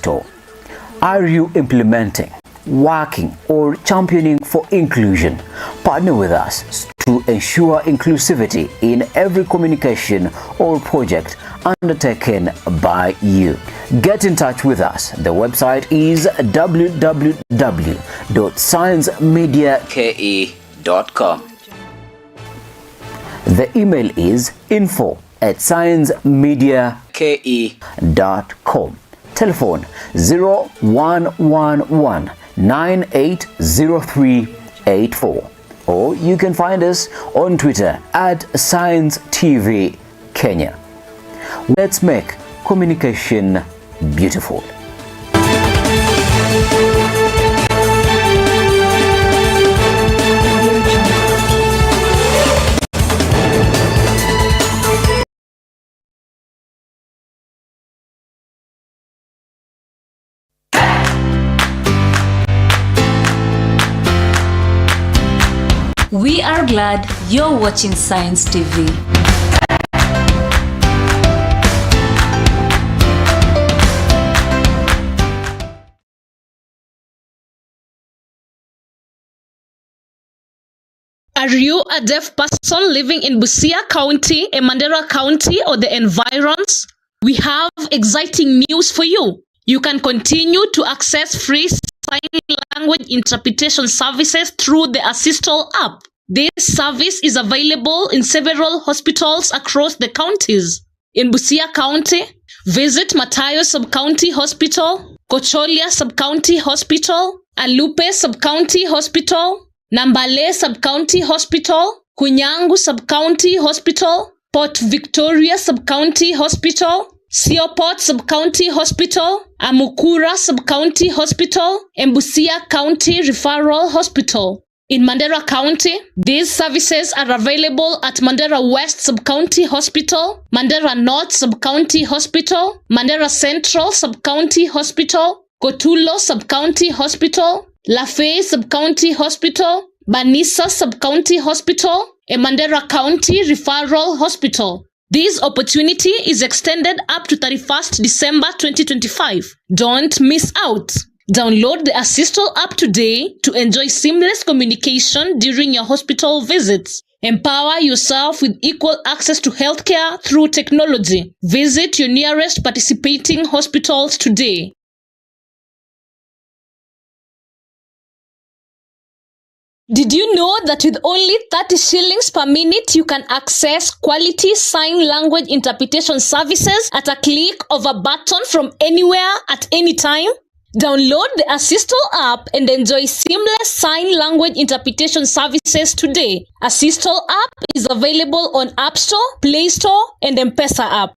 Store. Are you implementing, working, or championing for inclusion? Partner with us to ensure inclusivity in every communication or project undertaken by you. Get in touch with us. The website is www.sciencemediake.com. The email is info@sciencemediake.com. Telephone 0111 980384, or you can find us on Twitter at Science TV Kenya. Let's make communication beautiful. We are glad you're watching Science TV. Are you a deaf person living in Busia County, Mandera County, or the environs? We have exciting news for you. You can continue to access free sign language interpretation services through the Assistol app. This service is available in several hospitals across the counties. In Busia County, visit Matayo Sub-County Hospital, Kocholia Sub-County Hospital, Alupe Sub-County Hospital, Nambale Sub-County Hospital, Kunyangu Sub-County Hospital, Port Victoria Sub-County Hospital, Sioport Sub-County Hospital, Amukura Sub-County Hospital, and Busia County Referral Hospital. In Mandera County, these services are available at Mandera West Sub-County Hospital, Mandera North Sub-County Hospital, Mandera Central Sub-County Hospital, Kotulo Sub-County Hospital, Lafay Sub-County Hospital, Banisa Sub-County Hospital, and Mandera County Referral Hospital. This opportunity is extended up to 31st December 2025. Don't miss out. Download the Assistol app today to enjoy seamless communication during your hospital visits. Empower yourself with equal access to healthcare through technology. Visit your nearest participating hospitals today. Did you know that with only 30 shillings per minute, you can access quality sign language interpretation services at a click of a button from anywhere at any time? Download the Assistol app and enjoy seamless sign language interpretation services today. Assistol app is available on App Store, Play Store, and M-Pesa app.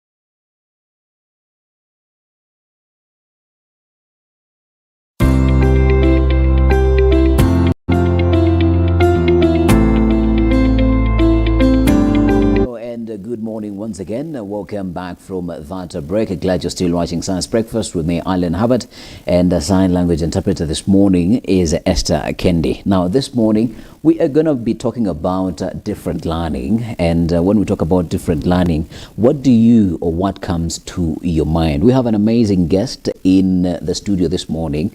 Good morning once again. Welcome back from that break. Glad you're still watching Science Breakfast with me, Alan Hubbard, and the sign language interpreter this morning is Esther Kendi. Now, this morning we are going to be talking about different learning, and when we talk about different learning, what do you or what comes to your mind? We have an amazing guest in the studio this morning.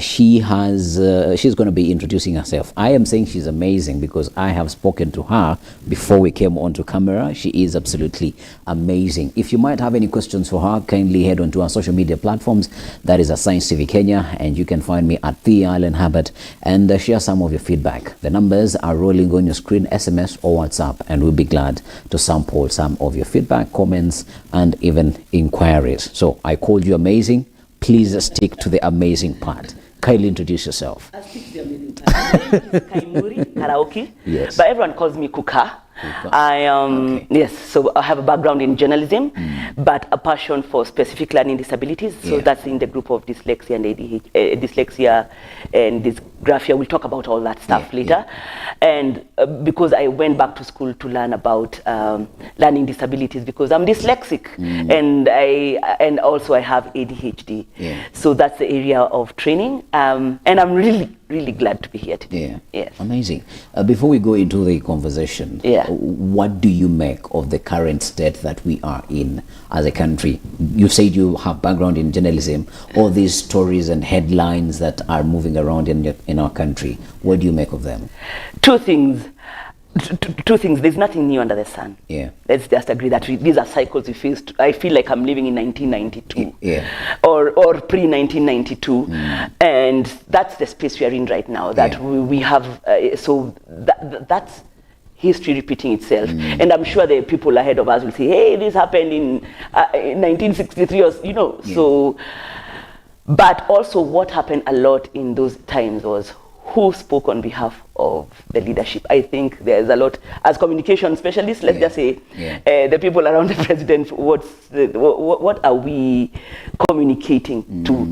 She's going to be introducing herself. I am saying she's amazing because I have spoken to her before we came onto camera. She is absolutely amazing. If you might have any questions for her, kindly head on to our social media platforms. That is at Science TV Kenya, and you can find me at The Alan Hubbard and share some of your feedback. The numbers are rolling on your screen, SMS or WhatsApp, and we'll be glad to sample some of your feedback, comments, and even inquiries. So I called you amazing. Please stick to the amazing part. Kindly introduce yourself. I'll stick to the amazing part. My name is Kaimuri Karaoke, Yes. but everyone calls me Kuka. Yes, so I have a background in journalism, but a passion for specific learning disabilities. So that's in the group of dyslexia and dyslexia and dysgraphia. We'll talk about all that stuff later. And because I went back to school to learn about learning disabilities, because I'm dyslexic and also I have ADHD. So that's the area of training. And I'm really really glad to be here today. Yeah. Yes. Amazing. Before we go into the conversation, Yeah. what do you make of the current state that we are in as a country? You said you have background in journalism. All these stories and headlines that are moving around in our country, what do you make of them? Two things. Two things. There's nothing new under the sun. Yeah. Let's just agree that these are cycles we face. I feel like I'm living in 1992. Yeah. Or pre-1992. And that's the space we are in right now. That Yeah. we have, so that's history repeating itself. And I'm sure the people ahead of us will say, hey, this happened in 1963 or, you know. Yeah. So, but also what happened a lot in those times was who spoke on behalf of the leadership. I think there's a lot, as communication specialists, let's just say, the people around the president, what are we communicating to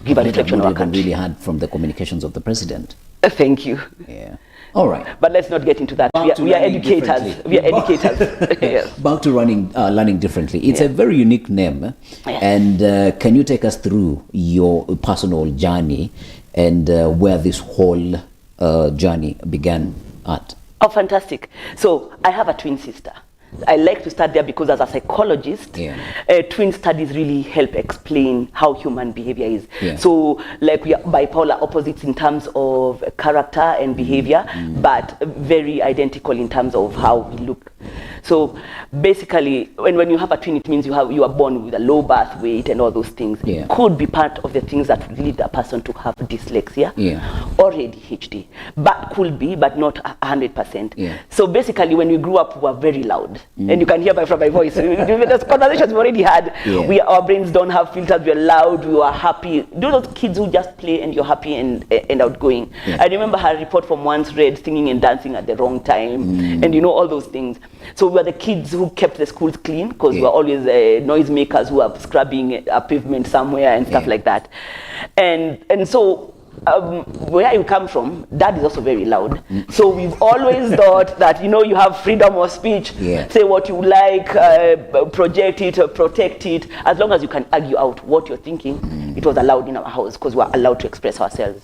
give a reflection of our country? Really hard from the communications of the president. Thank you. Yeah. All right. But let's not get into that. We are educators. We are educators. Yes. Back to learning differently. It's a very unique name. Yes. And can you take us through your personal journey and where this whole journey began at? Oh, fantastic. So I have a twin sister. I like to start there because as a psychologist, twin studies really help explain how human behavior is. Yeah. So like we are bipolar opposites in terms of character and behavior, but very identical in terms of how we look. So basically, when you have a twin, it means you are born with a low birth weight and all those things. Yeah. Could be part of the things that would lead a person to have dyslexia or ADHD, but could be, but not 100%. Yeah. So basically, when we grew up, we were very loud. And you can hear from my voice. Those conversations we already had. Yeah. Our brains don't have filters. We are loud. We are happy. Those kids who just play and you're happy and outgoing. Yeah. I remember her report from once read singing and dancing at the wrong time, and all those things. So we were the kids who kept the schools clean because we were always noisemakers who are scrubbing a pavement somewhere and stuff like that. And so where you come from, dad is also very loud. So we've always thought that, you have freedom of speech, say what you like, project it, protect it. As long as you can argue out what you're thinking, it was allowed in our house because we were allowed to express ourselves.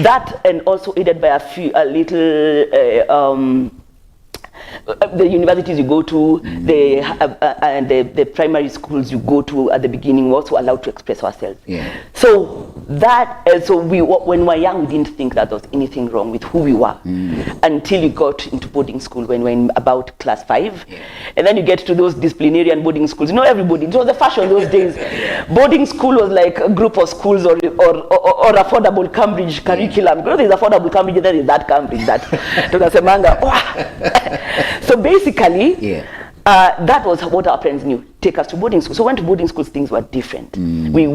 That, and also aided by a little the universities you go to, the primary schools you go to at the beginning, were also allowed to express ourselves. So that, when we were young, we didn't think that there was anything wrong with who we were until you got into boarding school when we were in about class 5. And then you get to those disciplinarian boarding schools. Everybody, it was the fashion those days. Boarding school was like a group of schools or affordable Cambridge curriculum. Because there's affordable Cambridge, then there's that Cambridge, that So basically, that was what our parents knew. Take us to boarding school. So when to boarding schools, things were different. We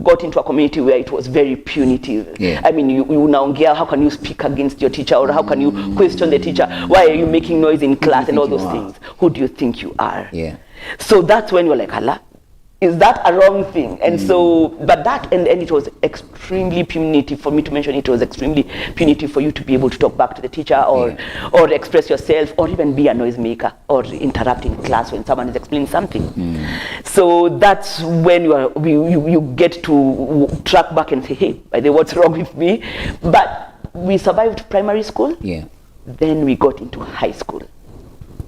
got into a community where it was very punitive. I mean, you now get, how can you speak against your teacher, or how can you question the teacher? Why are you making noise in class and all those things? Who do you think you are? So that's when you're like, Allah, is that a wrong thing? And so, but that, and it was extremely punitive for me to mention. It was extremely punitive for you to be able to talk back to the teacher or express yourself, or even be a noisemaker or interrupt in class when someone is explaining something. So that's when you get to track back and say, hey, by the way, what's wrong with me? But we survived primary school. Then we got into high school.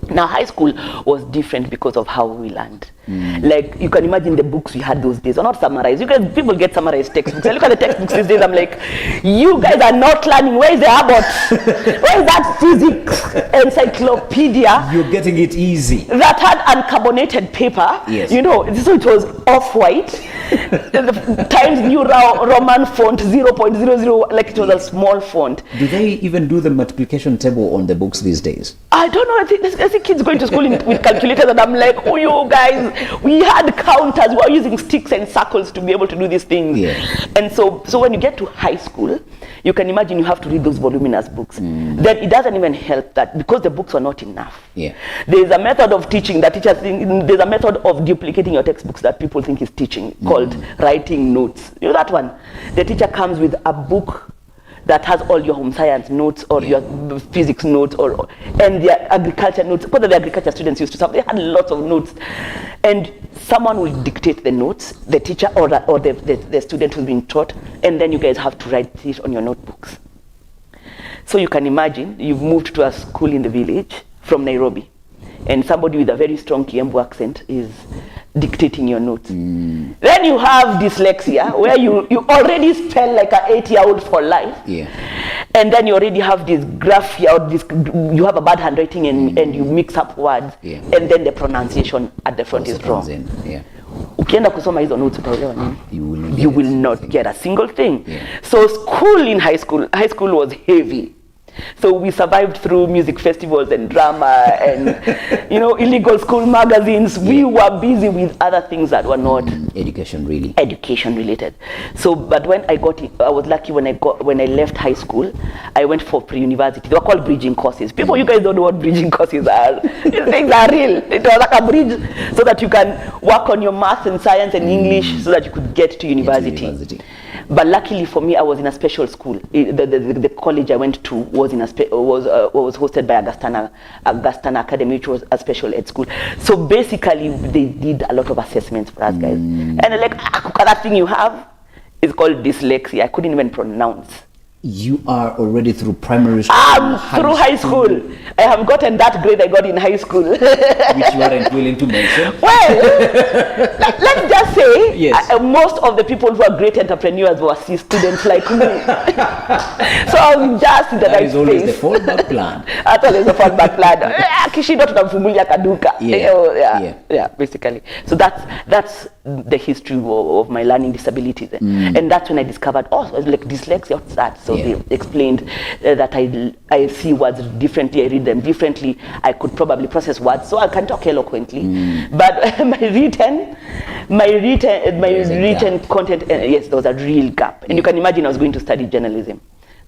Now, high school was different because of how we learned. Like, you can imagine the books we had those days are not summarized. People get summarized textbooks. I look at the textbooks these days, I'm like, you guys are not learning. Where is the Abbott? Where is that physics encyclopedia? You're getting it easy. That had uncarbonated paper. So it was off-white. Times New Roman font 0.00, like it was a small font. Do they even do the multiplication table on the books these days? I don't know. I see kids going to school with calculators, and I'm like, oh, you guys, we had counters. We were using sticks and circles to be able to do these things. And so when you get to high school, you can imagine you have to read those voluminous books. Then it doesn't even help that because the books are not enough. There's a method of teaching that teachers think, there's a method of duplicating your textbooks that people think is teaching called writing notes. You know that one? The teacher comes with a book that has all your home science notes or your physics notes and their agriculture notes. Because the agriculture students used to have, they had lots of notes. And someone will dictate the notes, the teacher or the student who's being taught, and then you guys have to write it on your notebooks. So you can imagine, you've moved to a school in the village from Nairobi, and somebody with a very strong Kiambu accent is dictating your notes. Then you have dyslexia, where you already spell like an 8-year-old for life. Yeah. And then you already have this graphia, or you have a bad handwriting and you mix up words. Yeah. And then the pronunciation at the front Also is wrong. comes in. Yeah. Ukienda kusoma hizo notes utaelewa nini? You will not get a single thing. Yeah. So school in high school was heavy. So we survived through music festivals and drama and illegal school magazines. We were busy with other things that were not education related. So but when I was lucky when I left high school, I went for pre-university. They were called bridging courses. People, you guys don't know what bridging courses are. These things are real. It was like a bridge so that you can work on your math and science and English so that you could get to university. But luckily for me, I was in a special school. The college I went to was hosted by Augustana Academy, which was a special ed school. So basically, they did a lot of assessments for us guys. And they're like, that thing you have is called dyslexia. I couldn't even pronounce. You are already through primary school. Through high school. I have gotten that grade I got in high school. Which you aren't willing to mention. Well, let's just say yes. Most of the people who are great entrepreneurs were C students like me. So I was just in the right That is always space. the fallback plan. That's always the fallback plan. Kishindo tunamfungulia kaduka. Yeah, basically. So that's the history of my learning disabilities. And that's when I discovered, like dyslexia, what's that? So they explained that I see words differently, I read them differently, I could probably process words, so I can talk eloquently. But my written content, yes, there was a real gap. And you can imagine I was going to study journalism.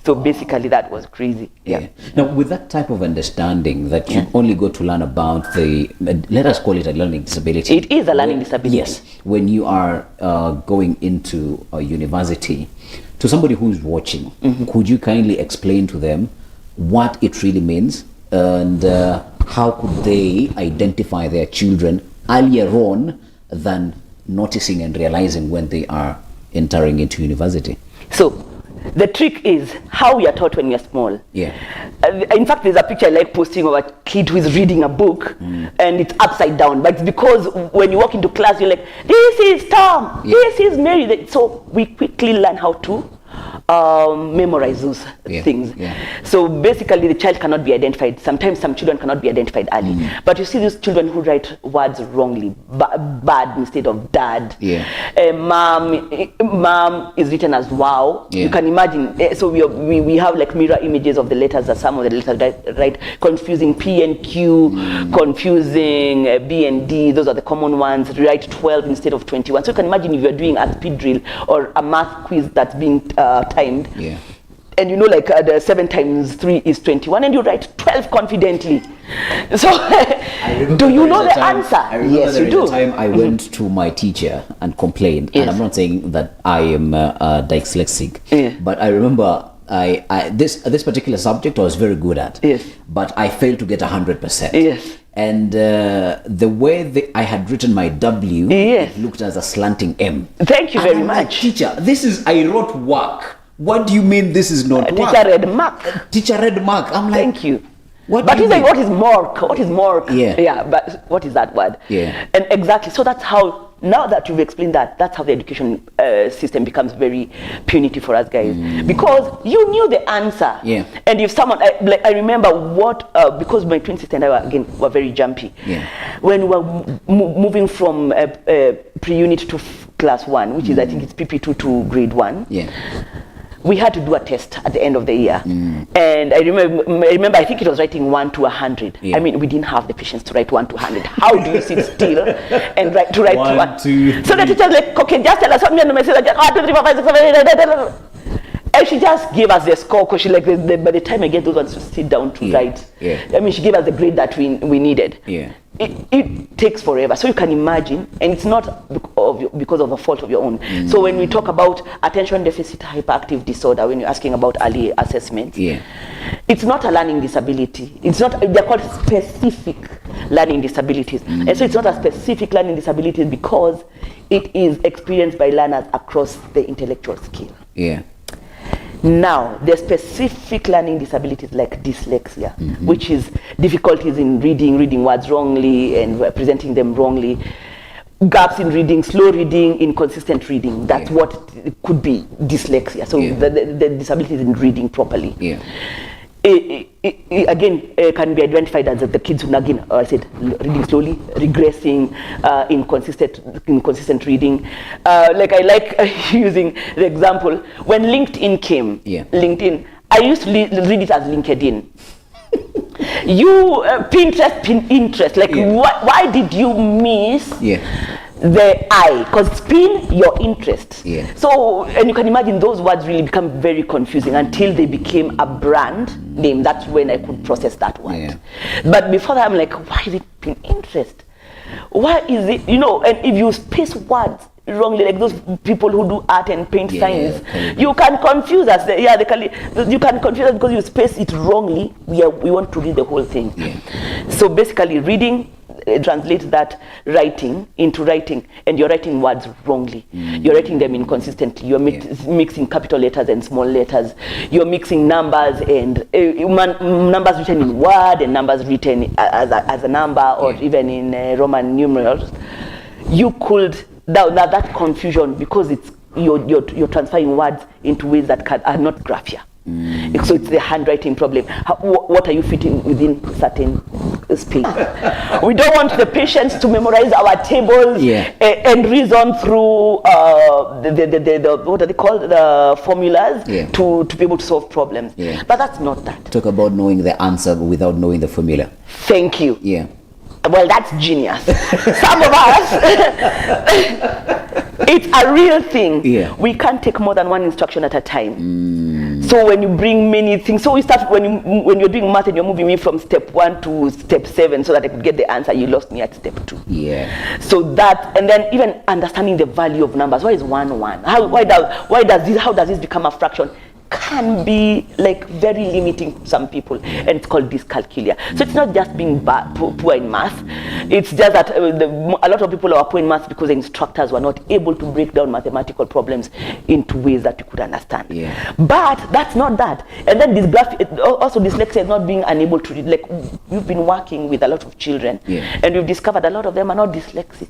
So basically that was crazy. Yeah. Now with that type of understanding that you only go to learn about let us call it a learning disability. It is a learning disability. Yes. When you are going into a university, to somebody who's watching, could you kindly explain to them what it really means and how could they identify their children earlier on than noticing and realizing when they are entering into university? So the trick is how we are taught when we are small. Yeah. In fact, there's a picture I like posting of a kid who is reading a book and it's upside down. But it's because when you walk into class, you're like, this is Tom, this is Mary. So we quickly learn how to memorize those things. So basically the child cannot be identified. Sometimes some children cannot be identified early. But you see these children who write words wrongly, bad instead of dad. Mom is written as wow. You can imagine. So we have like mirror images of the letters, that some of the letters right, confusing P and Q, confusing B and D. Those are the common ones. Write 12 instead of 21. So you can imagine if you're doing a speed drill or a math quiz that's being timed. And like the 7 times 3 is 21 and you write 12 confidently. So do you know the answer? I remember yes, you do. The time I went to my teacher and complained, and I'm not saying that I am dyslexic, but I remember this particular subject I was very good at, but I failed to get 100%. And the way I had written my W, it looked as a slanting M. Thank you very much. Teacher, I wrote work. What do you mean this is not work? Teacher read mark. Teacher read mark. I'm like, thank you. But he's like, what is mark? What is mark? Yeah, but what is that word? Yeah. And exactly, so that's how, now that you've explained that, that's how the education system becomes very punitive for us guys. Because you knew the answer. And if someone, I remember because my twin sister and I were very jumpy. When we were moving from pre-unit to class 1, which is, I think it's PP2 to grade 1. We had to do a test at the end of the year. And I remember, I think it was writing 1 to 100. I mean, we didn't have the patience to write 1 to 100. How do you sit still and write 1, 2, 3. So the teacher's like, okay, just tell us something and say 1, 2, 3, 4, 5, 6, 7, 8, 9, and she just gave us the score because she by the time I get those ones to sit down to write, I mean, she gave us the grade that we needed. it takes forever. So you can imagine, and it's not because of a fault of your own. So when we talk about attention deficit hyperactive disorder, when you're asking about early assessments, it's not a learning disability. It's not, they're called specific learning disabilities. And so it's not a specific learning disability because it is experienced by learners across the intellectual scale. Now, the specific learning disabilities like dyslexia, which is difficulties in reading words wrongly and presenting them wrongly, gaps in reading, slow reading, inconsistent reading. That's what it could be, dyslexia. So the disabilities in reading properly. Again, can be identified as the kids who, again, I said, reading slowly, regressing, inconsistent reading. Like I like using the example, when LinkedIn came, LinkedIn, I used to read it as LinkedIn. You, Pinterest, like why did you miss the I? Because pin, your interest. So, and you can imagine those words really become very confusing until they became a brand name. That's when I could process that word. But before that, I'm like, why is it pin interest? Why is it, you know, and if you space words wrongly, like those people who do art and paint signs, you can confuse us. You can confuse us because you space it wrongly. We want to read the whole thing. So basically, reading translates that writing into writing, and you're writing words wrongly. You're writing them inconsistently. You're mixing capital letters and small letters. You're mixing numbers and numbers written in word and numbers written as a number or even in Roman numerals. You could that confusion because it's you're transferring words into ways that are not graphia. So it's the handwriting problem. What are you fitting within certain space? We don't want the patients to memorize our tables and reason through the what are they called, the formulas to be able to solve problems. But that's not that. Talk about knowing the answer without knowing the formula. Thank you. Well, that's genius. Some of us, it's a real thing. We can't take more than one instruction at a time. So when you bring many things, so we start when you're doing math and you're moving me from step 1 to step 7 so that I could get the answer, you lost me at step 2. So that, and then even understanding the value of numbers. Why is 1 1? How does this become a fraction? Can be like very limiting to some people, and it's called dyscalculia. So it's not just being poor in math, it's just that a lot of people are poor in math because the instructors were not able to break down mathematical problems into ways that you could understand. But that's not that. And then also dyslexia is not being unable to read. Like, we've been working with a lot of children and we've discovered a lot of them are not dyslexic.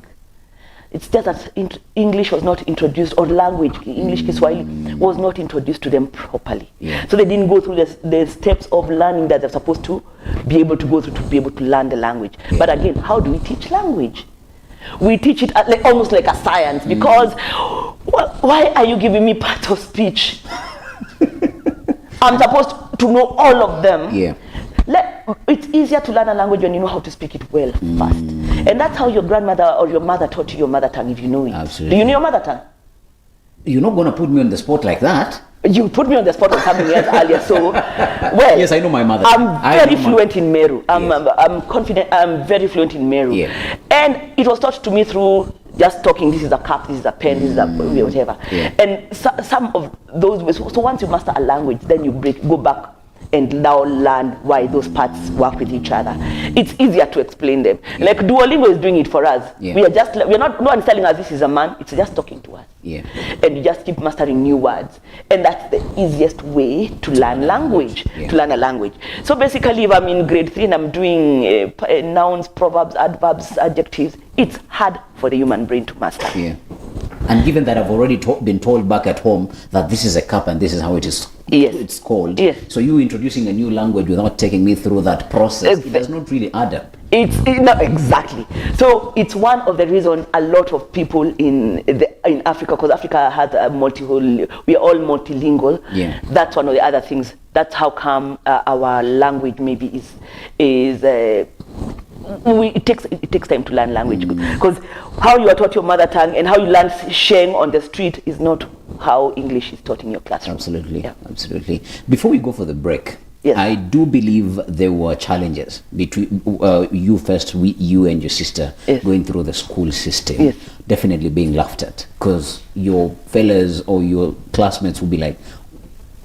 It's just that English was not introduced, or language, English, Kiswahili, was not introduced to them properly. So they didn't go through the steps of learning that they're supposed to be able to go through to be able to learn the language. But again, how do we teach language? We teach it almost like a science, because why are you giving me part of speech? I'm supposed to know all of them. It's easier to learn a language when you know how to speak it well first. And that's how your grandmother or your mother taught you your mother tongue, if you know it. Absolutely. Do you know your mother tongue? You're not going to put me on the spot like that. You put me on the spot on something else earlier, so, well. Yes, I know my mother. I'm very fluent in Meru. I'm confident, I'm very fluent in Meru. And it was taught to me through just talking. This is a cup, this is a pen, this is a whatever. And some of those ways, so once you master a language, then you go back and now learn why those parts work with each other. It's easier to explain them. Like Duolingo is doing it for us. We're not, no one's telling us this is a man, it's just talking to us. And you just keep mastering new words. And that's the easiest way to learn language, to learn a language. So basically, if I'm in grade 3 and I'm doing nouns, proverbs, adverbs, adjectives, it's hard for the human brain to master. And given that I've already been told back at home that this is a cup and this is how it is it's called. So you introducing a new language without taking me through that process, it does not really add up. No, exactly. So it's one of the reasons a lot of people in Africa, because Africa has a we are all multilingual. That's one of the other things. That's how come our language maybe it takes time to learn language, because how you are taught your mother tongue and how you learn Sheng on the street is not how English is taught in your classroom. Absolutely. Before we go for the break, Yes. I do believe there were challenges between you and your sister Yes. going through the school system. Yes. Definitely being laughed at, because your fellas or your classmates will be like,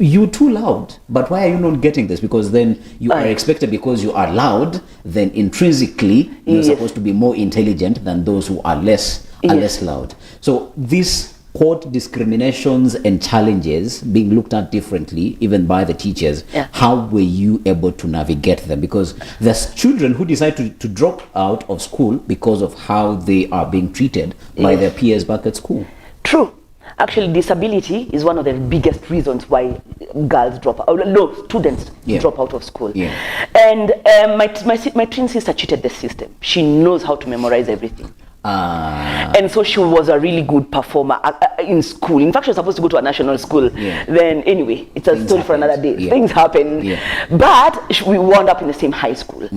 "You're too loud, but why are you not getting this?" Because then you are expected, because you are loud, then intrinsically you're Yes. supposed to be more intelligent than those who are less loud. So these quote discriminations and challenges being looked at differently even by the teachers, how were you able to navigate them? Because there's children who decide to drop out of school because of how they are being treated by their peers back at school. True. Actually, disability is one of the biggest reasons why girls drop out. No, students drop out of school. Yeah. And my twin sister cheated the system. She knows how to memorize everything. And so she was a really good performer in school. In fact, she was supposed to go to a national school. Yeah. Then anyway, it's a story for another day. Yeah. Things happen. Yeah. But we wound up in the same high school.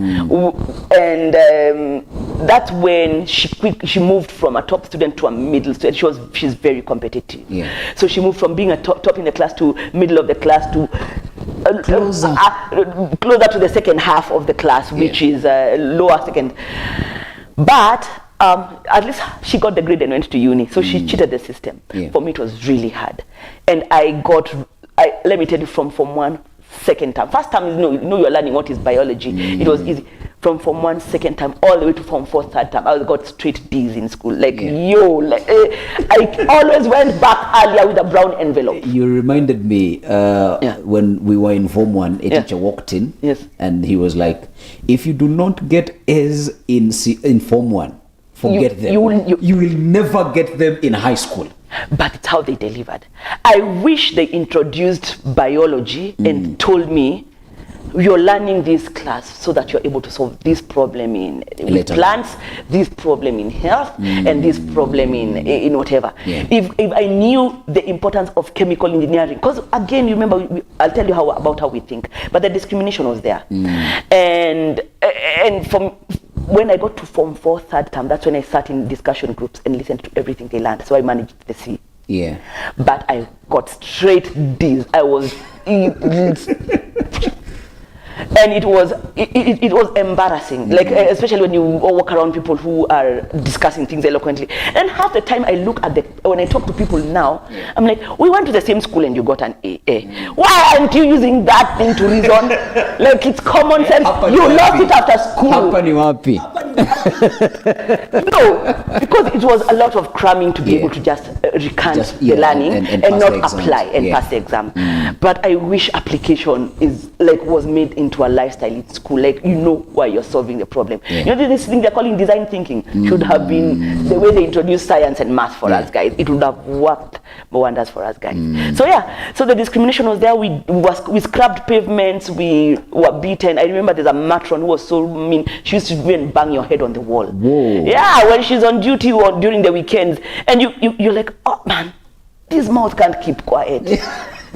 And that's when she moved from a top student to a middle student. She's very competitive. Yeah. So she moved from being a top in the class to middle of the class to closer to the second half of the class, which is lower second. But at least she got the grade and went to uni. So she cheated the system. Yeah. For me, it was really hard. And let me tell you, from Form 1, second term. First term, you're learning what is biology. It was easy. From Form 1, second term, all the way to Form 4, third term, I got straight D's in school. I always went back earlier with a brown envelope. You reminded me when we were in Form 1, a teacher walked in, and he was like, "If you do not get A's in Form 1, forget them. You will never get them in high school." But it's how they delivered. I wish they introduced biology and told me, "You're learning this class so that you're able to solve this problem in plants, this problem in health, and this problem in whatever." Yeah. If I knew the importance of chemical engineering, because again, you remember, I'll tell you about how we think, but the discrimination was there. And from when I got to Form 4, third term, that's when I sat in discussion groups and listened to everything they learned. So I managed the C. Yeah. But I got straight D's. I was... And it was embarrassing, like especially when you walk around people who are discussing things eloquently. And half the time I look at when I talk to people now, I'm like, "We went to the same school and you got an A. Why aren't you using that thing to reason? Like, it's common sense. You lost it after school." Hapa ni wapi? No, because it was a lot of cramming to be able to just recant the learning and not apply and pass the exam. But I wish application was made into a lifestyle in school. Like, why you're solving the problem. This thing they're calling design thinking should have been the way they introduced science and math for us guys. It would have worked wonders for us guys. So the discrimination was there. We scrubbed pavements. We were beaten. I remember there's a matron who was so mean. She used to even bang your head on the wall. Whoa. Yeah, when she's on duty or during the weekends, and you're like, "Oh man, this mouth can't keep quiet."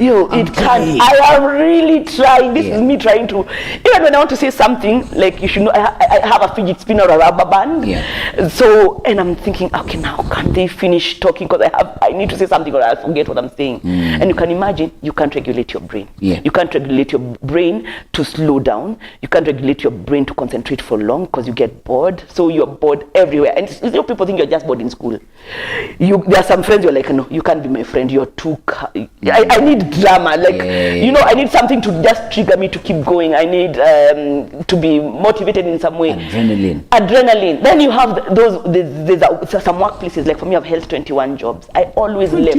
It can't. I am really trying. This is me trying to, even when I want to say something, like, you should know, I have a fidget spinner or a rubber band. So, and I'm thinking, okay, now can they finish talking, because I need to say something or I'll forget what I'm saying. And you can imagine, you can't regulate your brain. You can't regulate your brain to slow down. You can't regulate your brain to concentrate for long, because you get bored. So you're bored everywhere. And people think you're just bored in school. There are some friends you're like, "No, you can't be my friend. You're too... I need drama, like, I need something to just trigger me to keep going. I need to be motivated in some way." Adrenaline. Then you have there's some workplaces, like for me, I've held 21 jobs. I always left.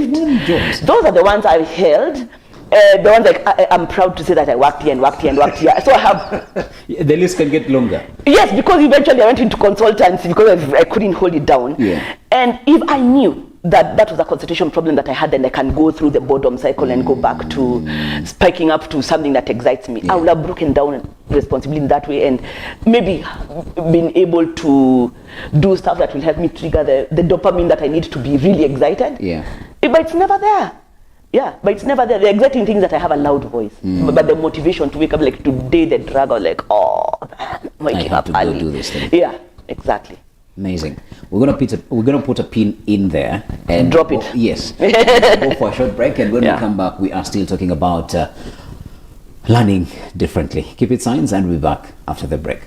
Those are the ones I've held. The ones like I'm proud to say that I worked here and worked here and worked here. So I have... The list can get longer. Yes, because eventually I went into consultancy because I couldn't hold it down. And if I knew that was a concentration problem that I had, and I can go through the boredom cycle and go back to spiking up to something that excites me, I would have broken down responsibly in that way, and maybe been able to do stuff that will help me trigger the dopamine that I need to be really excited. But it's never there. But it's never there. The exciting thing is that I have a loud voice, but the motivation to wake up, like today, the drag, or like, "Oh man, waking up early." Do this thing. Yeah, exactly. Amazing. We're gonna put a pin in there and drop it. Yes. Go for a short break, and when we come back, we are still talking about learning differently. Keep it science, and we'll be back after the break.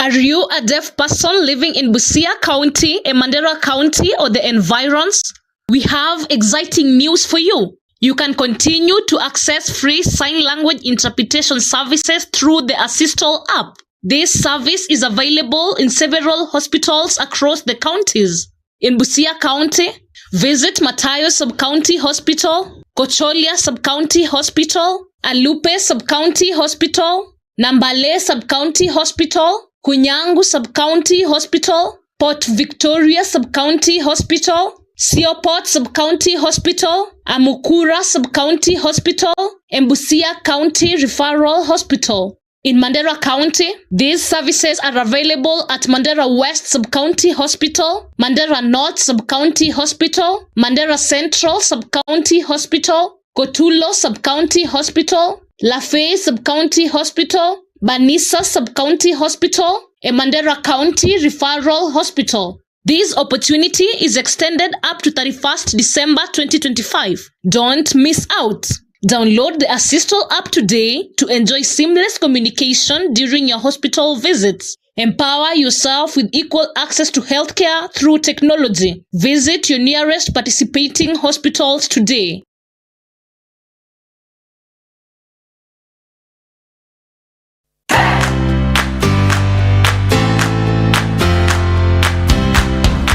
Are you a deaf person living in Busia County, Mandera County, or the environs? We have exciting news for you. You can continue to access free sign language interpretation services through the Assistol app. This service is available in several hospitals across the counties. In Busia County, visit Matayo Sub-County Hospital, Kocholia Sub-County Hospital, Alupe Sub-County Hospital, Nambale Sub-County Hospital, Kunyangu Sub-County Hospital, Port Victoria Sub-County Hospital, Sioport Sub-County Hospital, Amukura Sub-County Hospital, and Busia County Referral Hospital. In Mandera County, these services are available at Mandera West Sub-County Hospital, Mandera North Sub-County Hospital, Mandera Central Sub-County Hospital, Kotulo Sub-County Hospital, Lafay Sub-County Hospital, Banissa Sub-County Hospital, and Mandera County Referral Hospital. This opportunity is extended up to 31st December 2025. Don't miss out. Download the Assistol app today to enjoy seamless communication during your hospital visits. Empower yourself with equal access to healthcare through technology. Visit your nearest participating hospitals today.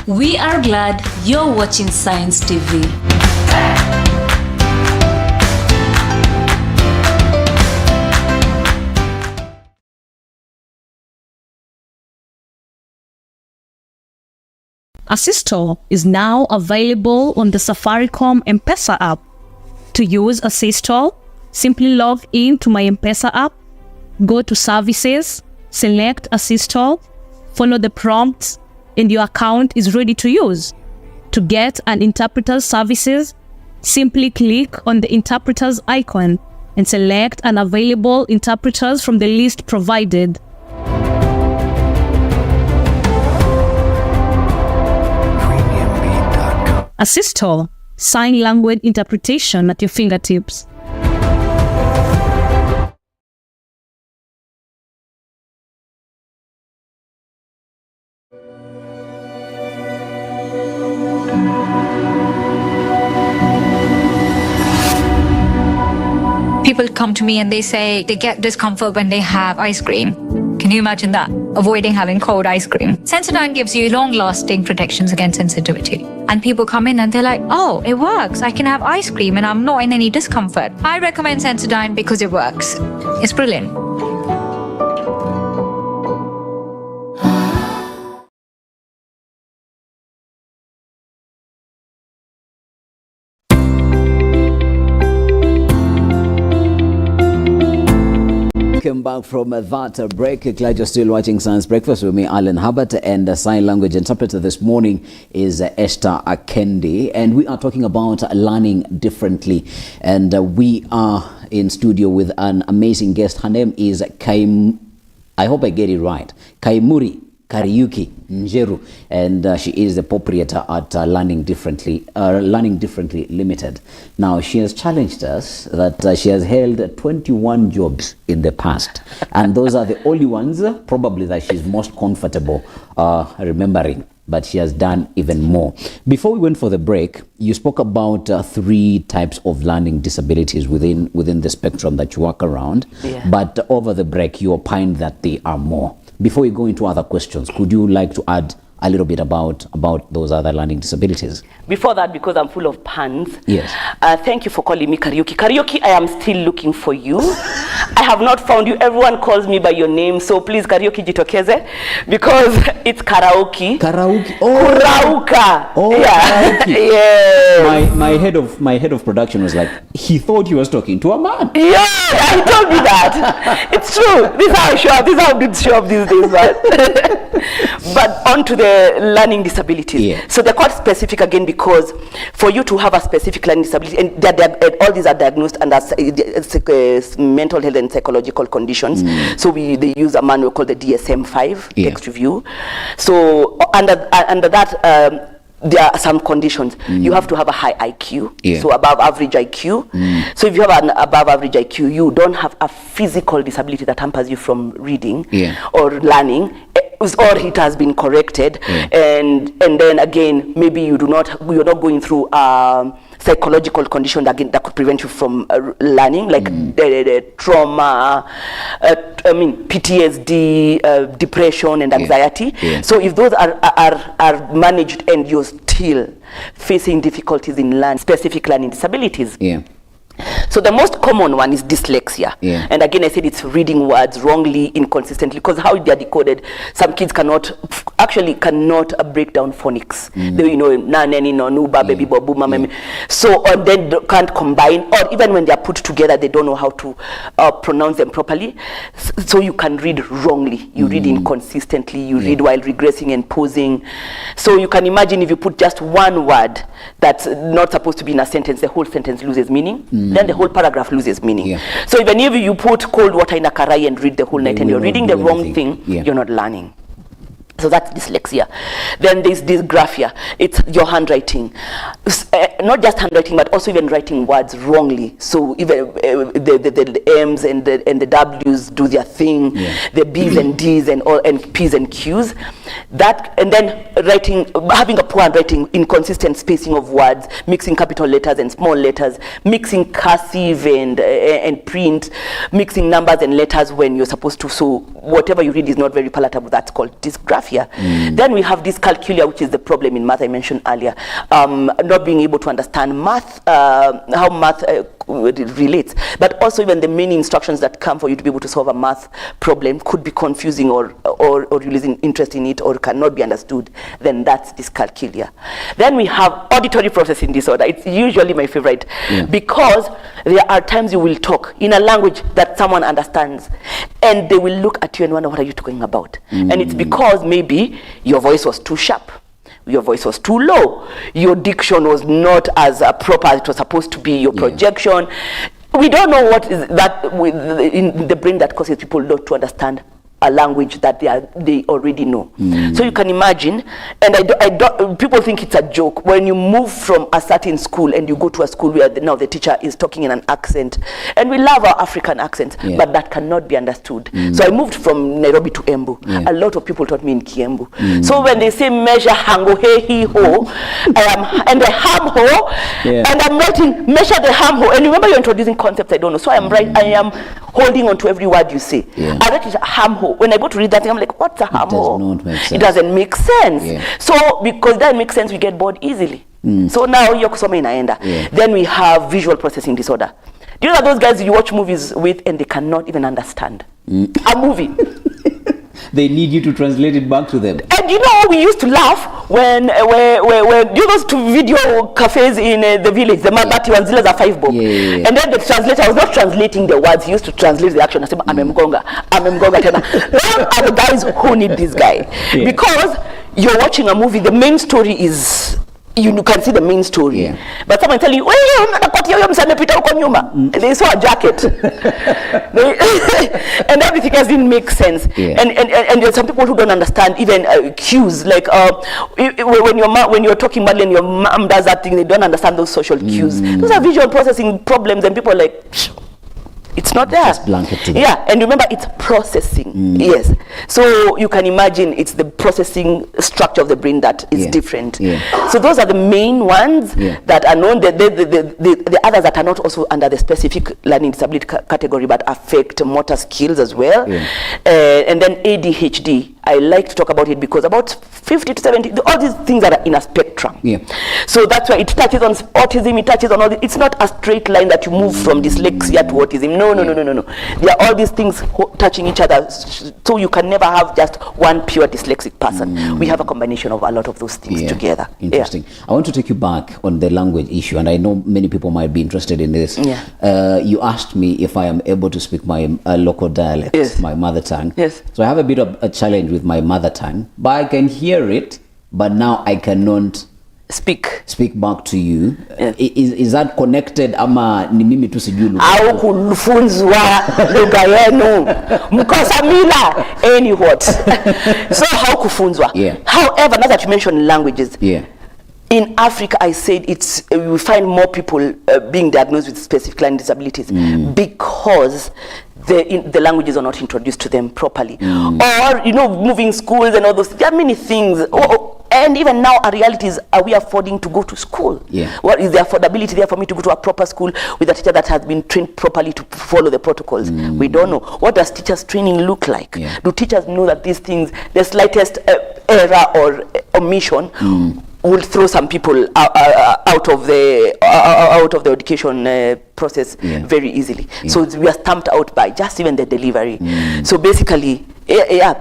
We are glad you're watching Science TV. Assistol is now available on the Safaricom M-Pesa app. To use Assistol, simply log in to my M-Pesa app, go to Services, select Assistol, follow the prompts, and your account is ready to use. To get an interpreter's services, simply click on the interpreter's icon and select an available interpreters from the list provided. Assistol, sign language interpretation at your fingertips. People come to me and they say they get discomfort when they have ice cream. Can you imagine that? Avoiding having cold ice cream. Sensodyne gives you long-lasting protections against sensitivity. And people come in and they're like, oh, it works. I can have ice cream and I'm not in any discomfort. I recommend Sensodyne because it works. It's brilliant. Welcome back from that break. Glad you're still watching Science Breakfast with me, Alan Hubbard, and the sign language interpreter this morning is Esther Kendi, and we are talking about learning differently. And we are in studio with an amazing guest. Her name is I hope I get it right, Kaimuri Kariuki Njeru, and she is the proprietor at Learning Differently Limited. Now, she has challenged us that she has held 21 jobs in the past, and those are the only ones probably that she's most comfortable remembering, but she has done even more. Before we went for the break, you spoke about 3 types of learning disabilities within the spectrum that you work around, but over the break you opined that there are more. Before we go into other questions, could you like to add a little bit about those other learning disabilities? Before that, because I'm full of puns, yes. Thank you for calling me Karaoke. Karaoke, I am still looking for you. I have not found you. Everyone calls me by your name, so please karaoke jitokeze, because it's karaoke. Karaoke. Oh. Kurauka. Oh, yeah. karaoke. Yes. My head of production was like, he thought he was talking to a man. Yeah, he told me that. It's true. This is how I show up. This is how dudes show up these days, man. But on to the learning disabilities. Yeah. So they're quite specific again, because for you to have a specific learning disability, and all these are diagnosed under mental health and psychological conditions. So they use a manual called the DSM-5 text review. So under that, there are some conditions. You have to have a high IQ, so above average IQ. So if you have an above average IQ, you don't have a physical disability that hampers you from reading or learning, or it has been corrected, and then again, maybe you're not going through psychological condition that could prevent you from learning, like the trauma, PTSD, depression, and anxiety. So if those are managed and you're still facing difficulties in specific learning disabilities. So the most common one is dyslexia. And again, I said it's reading words wrongly, inconsistently, because how they are decoded, some kids cannot break down phonics. They, na, neni, no, nuba, baby, babu, mama. So, or then they can't combine, or even when they are put together, they don't know how to pronounce them properly. So you can read wrongly. You read inconsistently. You read while regressing and pausing. So you can imagine if you put just one word that's not supposed to be in a sentence, the whole sentence loses meaning. Then the whole paragraph loses meaning. So even if you put cold water in a karai and read the whole night and you're reading the wrong thing, you're not learning. So that's dyslexia. Then there's dysgraphia. It's your handwriting. Not just handwriting, but also even writing words wrongly. So even the M's and the W's do their thing, the B's and D's and P's and Q's. That, and then having a poor handwriting, inconsistent spacing of words, mixing capital letters and small letters, mixing cursive and print, mixing numbers and letters when you're supposed to. So whatever you read is not very palatable. That's called dysgraphia. Then we have dyscalculia, which is the problem in math I mentioned earlier. Not being able to understand math, how math relates, but also even the many instructions that come for you to be able to solve a math problem could be confusing or you're losing interest in it or cannot be understood. Then that's dyscalculia. Then we have auditory processing disorder. It's usually my favorite because there are times you will talk in a language that someone understands and they will look at you and wonder, what are you talking about? And it's because maybe your voice was too sharp, your voice was too low, your diction was not as proper as it was supposed to be, your projection. We don't know what is that in the brain that causes people not to understand a language that they already know. So you can imagine, and I don't, people think it's a joke when you move from a certain school and you go to a school where now the teacher is talking in an accent, and we love our African accents, but that cannot be understood. So I moved from Nairobi to Embu. A lot of people taught me in Kiembu. So when they say measure hango he he ho, and the ham ho, and I'm writing measure the ham ho, and remember you're introducing concepts I don't know. So I am holding on to every word you say. I write it ham ho. When I go to read that thing, I'm like, what's a ham ho? It doesn't make sense. So because that makes sense, we get bored easily. So now you're kusoma inaenda. Then we have visual processing disorder. Do you know those guys you watch movies with and they cannot even understand a movie? They need you to translate it back to them. And you know, we used to laugh when you those two video cafes in the village, the Mabati ones, these are 5 bob. And then the translator was not translating the words, he used to translate the action and say, amemgonga tena. Those are the guys who need this guy. Because you're watching a movie, the main story is, you can see the main story, but someone tell you, they saw a jacket, and everything else didn't make sense. And there's some people who don't understand even cues, like when you're talking badly and your mom does that thing, they don't understand those social cues. Those are visual processing problems, and people are like, it's not there. Just blanketing. Yeah, and remember, it's processing. Yes. So you can imagine it's the processing structure of the brain that is different. So those are the main ones that are known. The others that are not also under the specific learning disability category but affect motor skills as well. And then ADHD. I like to talk about it because about 50 to 70, all these things are in a spectrum. Yeah. So that's why it touches on autism, it touches on all this. It's not a straight line that you move from dyslexia to autism. No. There are all these things touching each other. So you can never have just one pure dyslexic person. We have a combination of a lot of those things together. Interesting. I want to take you back on the language issue, and I know many people might be interested in this. You asked me if I am able to speak my local dialect, my mother tongue. Yes. So I have a bit of a challenge with my mother tongue, but I can hear it, but now I cannot speak back to you. Is that connected ama ni mimi tu sijui lugha? Au kufunzwa lugha yenu mkosa mila any what. So how kufunzwa? However, now that you mentioned languages, in Africa, I said we find more people being diagnosed with specific learning disabilities because the languages are not introduced to them properly. Or, moving schools and all those. There are many things. And even now, our reality is, are we affording to go to school? What is the affordability there for me to go to a proper school with a teacher that has been trained properly to follow the protocols? We don't know. What does teachers' training look like? Do teachers know that these things, the slightest error or omission will throw some people out of the education process very easily. So we are stamped out by just even the delivery. So basically,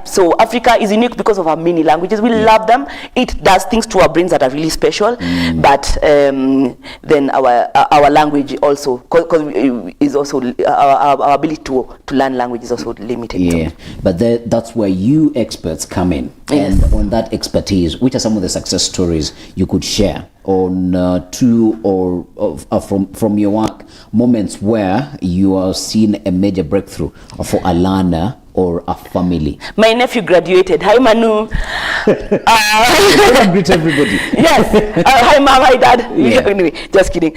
so Africa is unique because of our many languages. We love them. It does things to our brains that are really special. But then our language also, because is also our ability to learn language is also limited. But that's where you experts come in. And on that expertise, which are some of the success stories you could share on from your work, moments where you are seeing a major breakthrough for a learner or a family? My nephew graduated. Hi, Manu. Greet everybody. Yes. Hi, Mom. Hi, Dad. Anyway, just kidding.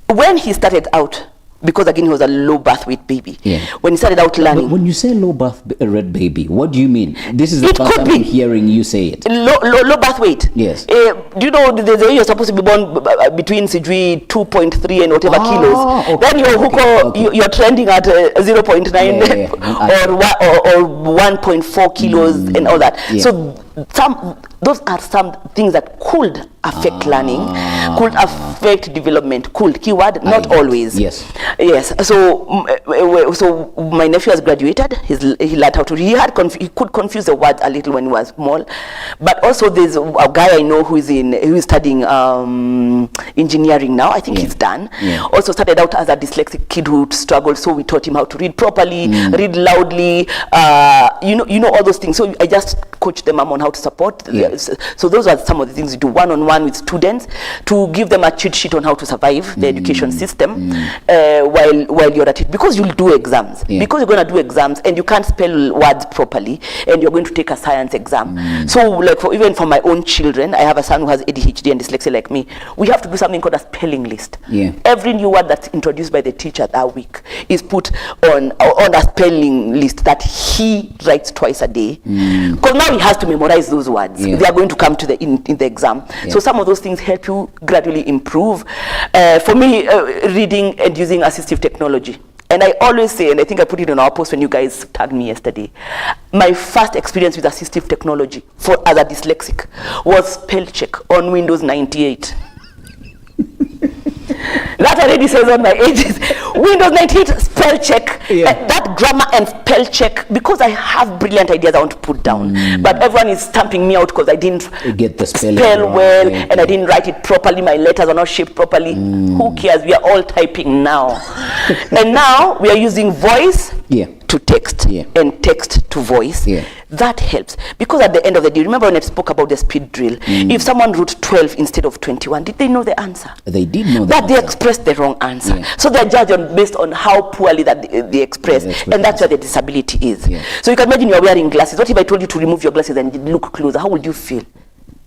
When he started out, because again he was a low birth weight baby. When he started out learning. When you say low birth rate baby, what do you mean? This is the first time I'm hearing you say it. Low birth weight. Yes. Do you know there's a way you're supposed to be born between 2.3 and whatever kilos. Okay. Then you're trending at 0.9 or 1.4 kilos and all that. So those are some things that could affect learning, could affect development, keyword, not always. Yes. So my nephew has graduated. He learned how to. He could confuse the words a little when he was small, but also there's a guy I know who is studying engineering now. I think he's done. Also started out as a dyslexic kid who struggled, so we taught him how to read properly, read loudly. You know all those things. So I just coach them on how to support. So those are some of the things we do one-on-one with students to give them a cheat sheet on how to survive the education system while you're at it, because you'll do exams. Because you're going to do exams and you can't spell words properly and you're going to take a science exam. So like even for my own children, I have a son who has ADHD and dyslexia like me. We have to do something called a spelling list. Every new word that's introduced by the teacher that week is put on a spelling list that he writes twice a day. Because now he has to memorize those words. They are going to come to in the exam. So some of those things help you gradually improve. For me, reading and using assistive technology. And I always say, and I think I put it on our post when you guys tagged me yesterday, my first experience with assistive technology as a dyslexic was spell check on Windows 98. That already says on my ages. Windows 98 spell check, that grammar and spell check, because I have brilliant ideas I want to put down, but everyone is stamping me out because I didn't get the spell well, and I didn't write it properly, my letters are not shaped properly. Who cares? We are all typing now. And now we are using voice to text and text to voice. That helps, because at the end of the day, remember when I spoke about the speed drill, if someone wrote 12 instead of 21, did they know the answer? They did know that they expressed the wrong answer. So they're judged based on how poorly that they express, and that's where the disability is. So you can imagine you're wearing glasses. What if I told you to remove your glasses and look closer? How would you feel?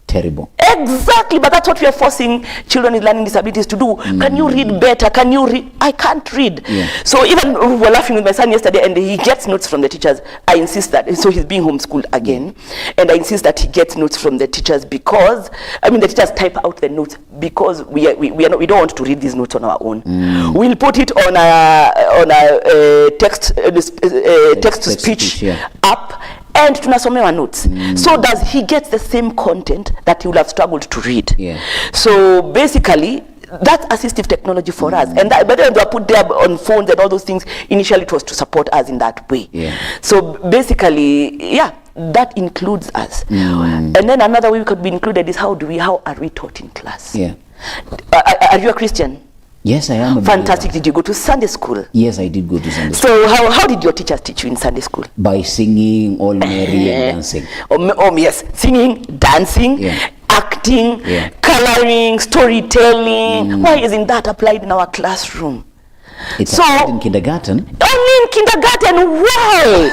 Terrible. Exactly, but that's what we are forcing children with learning disabilities to do. Can you read better? Can you read? I can't read. Yeah. So even we were laughing with my son yesterday, and he gets notes from the teachers. I insist that, so he's being homeschooled again, and I insist that he gets notes from the teachers because, I mean, the teachers type out the notes because we don't want to read these notes on our own. We'll put it on a text to speech app. And tunasomewa notes. So does he get the same content that he will have struggled to read? Yeah. So basically, that's assistive technology for us. And that, but then they were put there on phones and all those things. Initially, it was to support us in that way. Yeah. So basically, yeah, that includes us. And then another way we could be included is how are we taught in class? Yeah. Are you a Christian? Yes, I am. Fantastic. Did you go to Sunday school? Yes, I did go to Sunday school. So how did your teachers teach you in Sunday school? By singing, all merry and dancing. Yes, singing, dancing, acting, coloring, storytelling. Why isn't that applied in our classroom? It's applied in kindergarten. Only in kindergarten. Why?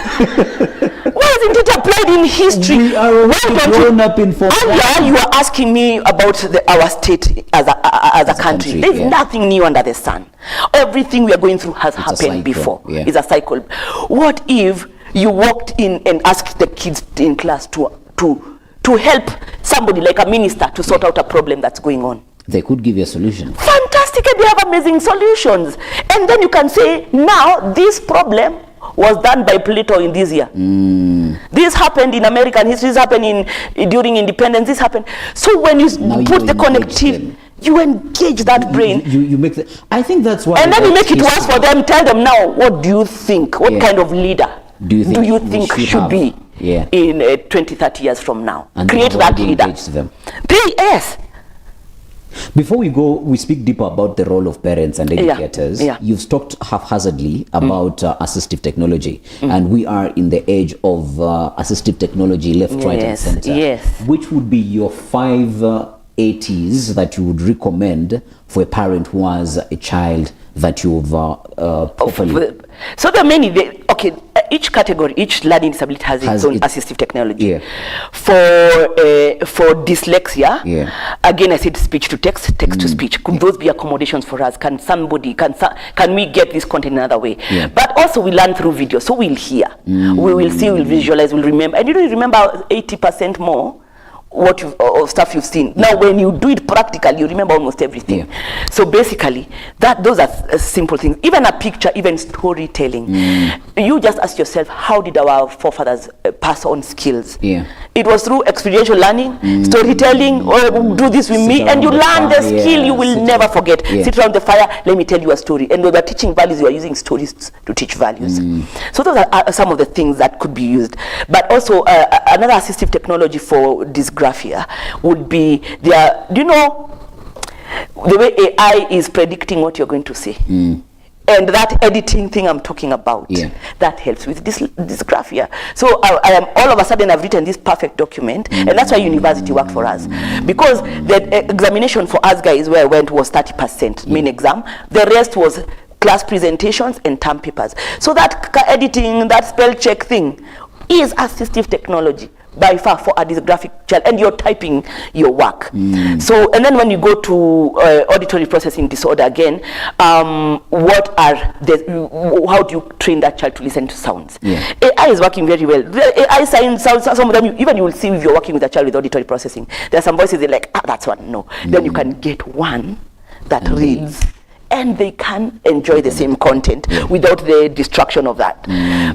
Why isn't it applied in history? We are grown up in fourth. Earlier, you were asking me about our state as a country. There's nothing new under the sun. Everything we are going through has happened before. It's a cycle. What if you walked in and asked the kids in class to help somebody like a minister to sort out a problem that's going on? They could give you a solution. Fantastic, and they have amazing solutions. And then you can say, now this problem was done by Plato in this year. This happened in American history, this happened during independence, this happened. So when you put the connectivity, you engage that brain. You make the, I think that's why. And then you make it worse for them. Tell them now, what do you think? What kind of leader do you think should be in 20, 30 years from now? And create that leader. Them. Yes. Before we go, we speak deeper about the role of parents and educators. You've talked haphazardly about assistive technology, and we are in the age of assistive technology, left, right, and center. Yes. Which would be your 5 ATs that you would recommend for a parent who has a child that you've properly... So there are many. Each category, each learning disability has its own assistive technology. For dyslexia, again I said speech to text, text to speech. Could those be accommodations for us? Can we get this content another way? But also we learn through video, so we'll hear, we will see, we'll visualize, we'll remember, and you remember 80% more of stuff you've seen. Now when you do it practically, you remember almost everything. So basically, those are simple things. Even a picture, even storytelling. You just ask yourself, how did our forefathers pass on skills? It was through experiential learning, storytelling, or do this with me, and you learn the skill you will never forget. Sit around the fire, let me tell you a story. And when we're teaching values, we are using stories to teach values. So those are some of the things that could be used. But also another assistive technology for dysgraphia would be do you know the way AI is predicting what you're going to say? And that editing thing I'm talking about, that helps with dysgraphia. So I am all of a sudden I've written this perfect document, and that's why university worked for us, because the examination for us guys where I went was 30% main exam. The rest was class presentations and term papers. So that editing, that spell check thing is assistive technology by far for a dysgraphic child, and you're typing your work. So, and then when you go to auditory processing disorder again, how do you train that child to listen to sounds? AI is working very well. The AI sounds, some of them, you will see if you're working with a child with auditory processing. There are some voices they're like, that's one, no. Then you can get one that reads, and they can enjoy the same content without the distraction of that.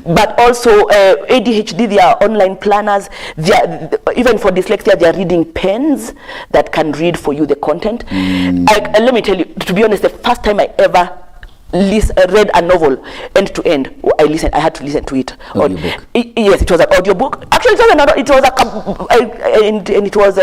But also ADHD, there are online planners. Even for dyslexia, they are reading pens that can read for you the content. Let me tell you, to be honest, the first time I ever read a novel end to end, I had to listen to it. Audiobook. Yes, it was an audiobook. Actually, it was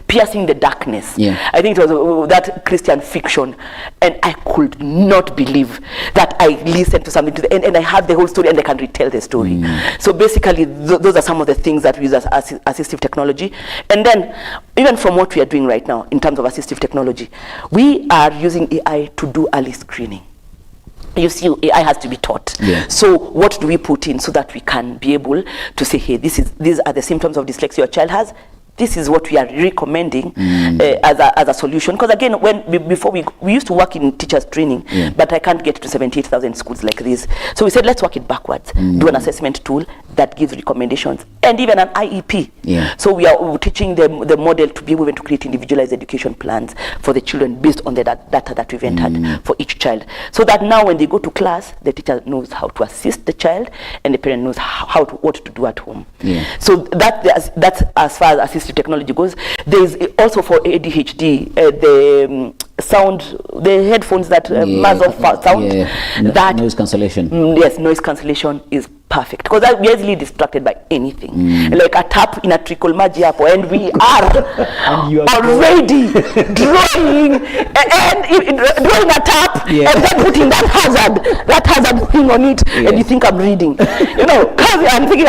Piercing the Darkness. I think it was that Christian fiction, and I could not believe that I listened to something to the end, and I had the whole story, and I can retell the story. So basically, those are some of the things that we use as assistive technology. And then, even from what we are doing right now in terms of assistive technology, we are using AI to do early screening. You see, AI has to be taught. So what do we put in so that we can be able to say, hey, these are the symptoms of dyslexia your child has, this is what we are recommending as a solution. Because again, before we used to work in teachers training, but I can't get to 78,000 schools like this. So we said, let's work it backwards. Do an assessment tool that gives recommendations, and even an IEP. So we're teaching them the model to be able to create individualized education plans for the children based on the data that we've entered for each child. So that now when they go to class, the teacher knows how to assist the child, and the parent knows what to do at home. So that's as far as assistive technology goes. There's also for ADHD the headphones that muzzle sound, that noise cancellation. Yes, noise cancellation is perfect, because we're easily distracted by anything. Like a tap in a trickle maji hapo, and we are already drawing a tap and then putting that hazard thing on it, and you think I'm reading, because I'm thinking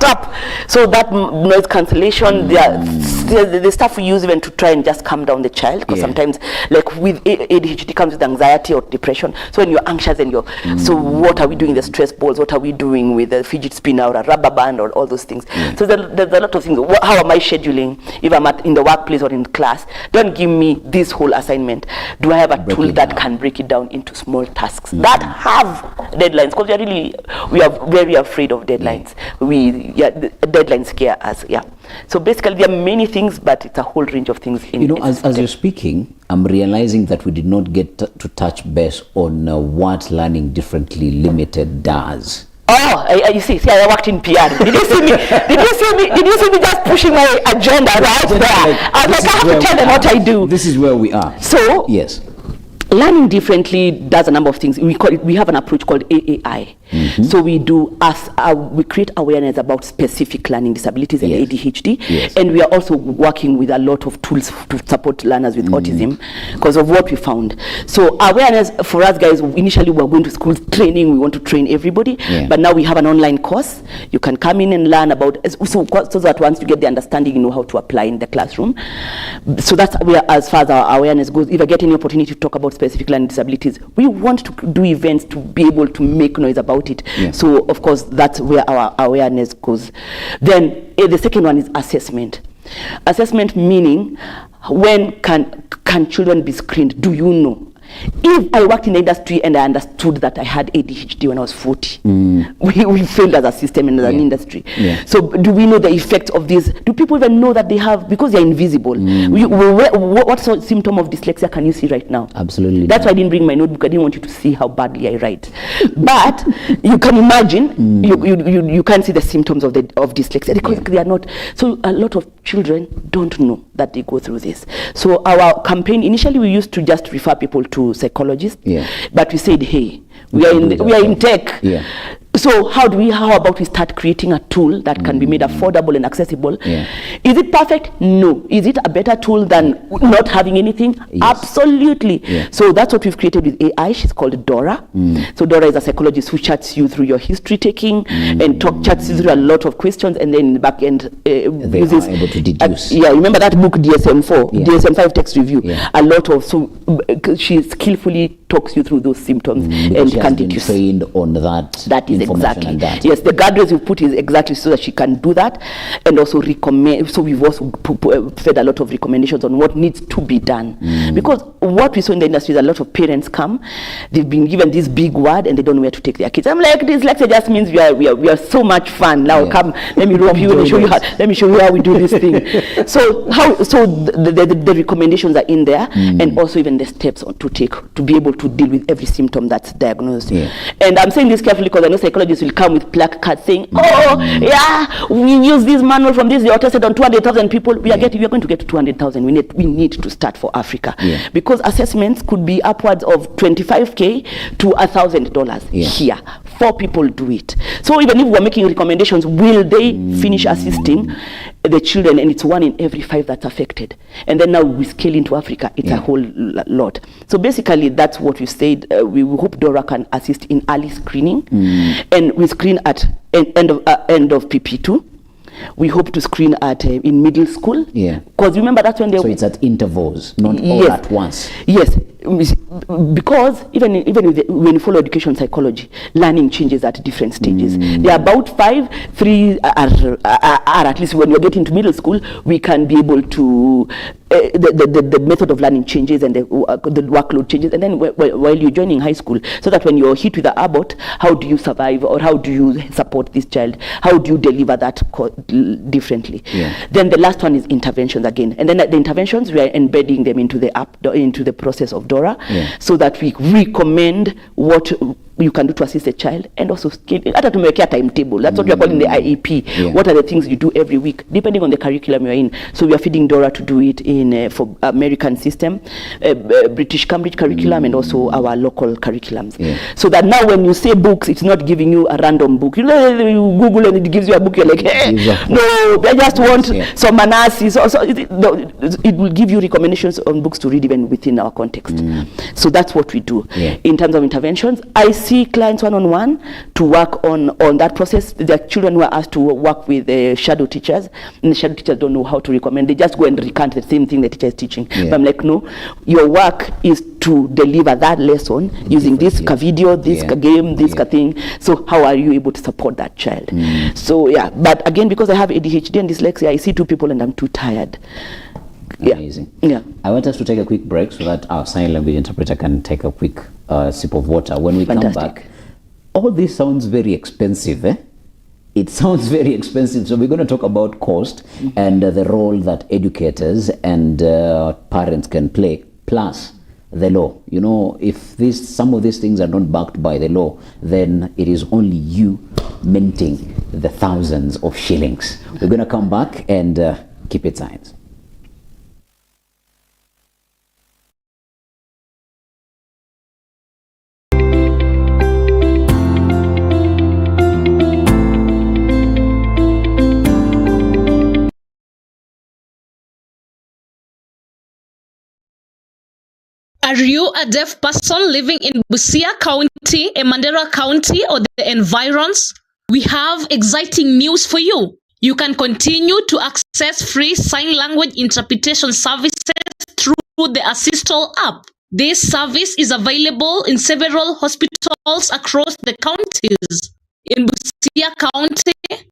tap. So that noise cancellation, the stuff we use even to try and just calm down the child, because sometimes, like with ADHD comes with anxiety or depression. So when you're anxious and so what are we doing? The stress balls. What are we doing with a fidget spinner or a rubber band or all those things? So there's a lot of things. How am I scheduling? If I'm in the workplace or in class, don't give me this whole assignment. Do I have a tool that can break it down into small tasks that have deadlines? Because we are very afraid of deadlines. Deadlines scare us. So basically, there are many things, but it's a whole range of things. As you're speaking, I'm realizing that we did not get to touch base on what Learning Differently Limited does. You see, I worked in PR. Did you see me? Did you see me just pushing my agenda right there? I was like, I have to tell them what I do. This is where we are. So yes. Learning Differently does a number of things. We have an approach called AAI. So we create awareness about specific learning disabilities and ADHD, and we are also working with a lot of tools to support learners with autism because of what we found. So awareness for us guys, initially we were going to school training, we want to train everybody, but now we have an online course. You can come in and learn about, so that once you get the understanding, you know how to apply in the classroom. So that's where, as far as our awareness goes. If I get any opportunity to talk about specific learning disabilities, we want to do events to be able to make noise about it. So of course that's where our awareness goes. Then the second one is assessment. Assessment meaning, when can children be screened? Do you know? If I worked in the industry and I understood that I had ADHD when I was 40, we failed as a system and as an industry. So do we know the effects of this? Do people even know that they have, because they're invisible? What sort of symptom of dyslexia can you see right now? Absolutely. That's why I didn't bring my notebook. I didn't want you to see how badly I write. But you can imagine, you can't see the symptoms of dyslexia because they are not. So a lot of children don't know that they go through this. So our campaign, initially we used to just refer people to psychologists, but we said, hey, we are in tech. So how about we start creating a tool that can be made affordable and accessible? Is it perfect? No. Is it a better tool than not having anything? Absolutely. So that's what we've created with AI. She's called Dora. So Dora is a psychologist who chats you through your history taking and chats you through a lot of questions, and then in the back end they are able to deduce. Remember that book DSM-4, DSM-5 text review. A lot of, so she skillfully talks you through those symptoms and she can deduce. Trained on that. That is exactly. That. Yes, the guardrails you put is exactly so that she can do that, and also recommend. So we've also fed a lot of recommendations on what needs to be done, because what we saw in the industry is a lot of parents come, they've been given this big word and they don't know where to take their kids. I'm like, dyslexia just means we are so much fun. Now come, let me rope you. Let me show you how we do this thing. So the recommendations are in there, and also even the steps to take to be able to deal with every symptom that's diagnosed. And I'm saying this carefully because I know psychologists will come with placards saying, we use this manual from this, they are tested on 200,000 people. We are going to get to 200,000. We need to start for Africa, because assessments could be upwards of $25,000 to $1,000 here. 4 people do it. So even if we're making recommendations, will they finish assisting the children? And it's 1 in every 5 that's affected. And then now we scale into Africa, it's a whole lot. So basically that's what we said. We hope Dora can assist in early screening, and we screen at end of PP2. We hope to screen in middle school. Because remember that's when they... So it's at intervals, not all at once. Yes. because even when you follow education psychology, learning changes at different stages. There are about 5. 3 are at least when you're getting to middle school, we can be able to the method of learning changes and the workload changes, and then while you're joining high school, so that when you're hit with the abbot, how do you survive, or how do you support this child, how do you deliver that differently. Then the last one is interventions again, and then the interventions, we are embedding them into the app, into the process of DORA, so that we recommend what you can do to assist a child, and also hata tumewekea timetable. That's what we are calling the IEP. What are the things you do every week depending on the curriculum you're in? So we are feeding DORA to do it in for American system, British Cambridge curriculum, and also our local curriculums. So that now when you say books, it's not giving you a random book. You know, you Google and it gives you a book, you're like, hey, no, I just want some analysis. So it will give you recommendations on books to read even within our context. So that's what we do. In terms of interventions, I see clients one-on-one to work on that process. There are children who are asked to work with shadow teachers, and the shadow teachers don't know how to recommend. They just go and recant the same thing the teacher is teaching. But I'm like, no, your work is to deliver that lesson using this video, this game, this thing. So how are you able to support that child? So but again, because I have ADHD and dyslexia, I see 2 people and I'm too tired. Amazing. I want us to take a quick break so that our sign language interpreter can take a quick sip of water. When we come back, all this sounds very expensive, eh? It sounds very expensive. So we're going to talk about cost and the role that educators and parents can play, plus the law. You know, if some of these things are not backed by the law, then it is only you minting the thousands of shillings. We're going to come back and keep it science. Are you a deaf person living in Busia County, Mandera County, or the environs? We have exciting news for you. You can continue to access free sign language interpretation services through the Assistol app. This service is available in several hospitals across the counties. In Busia County,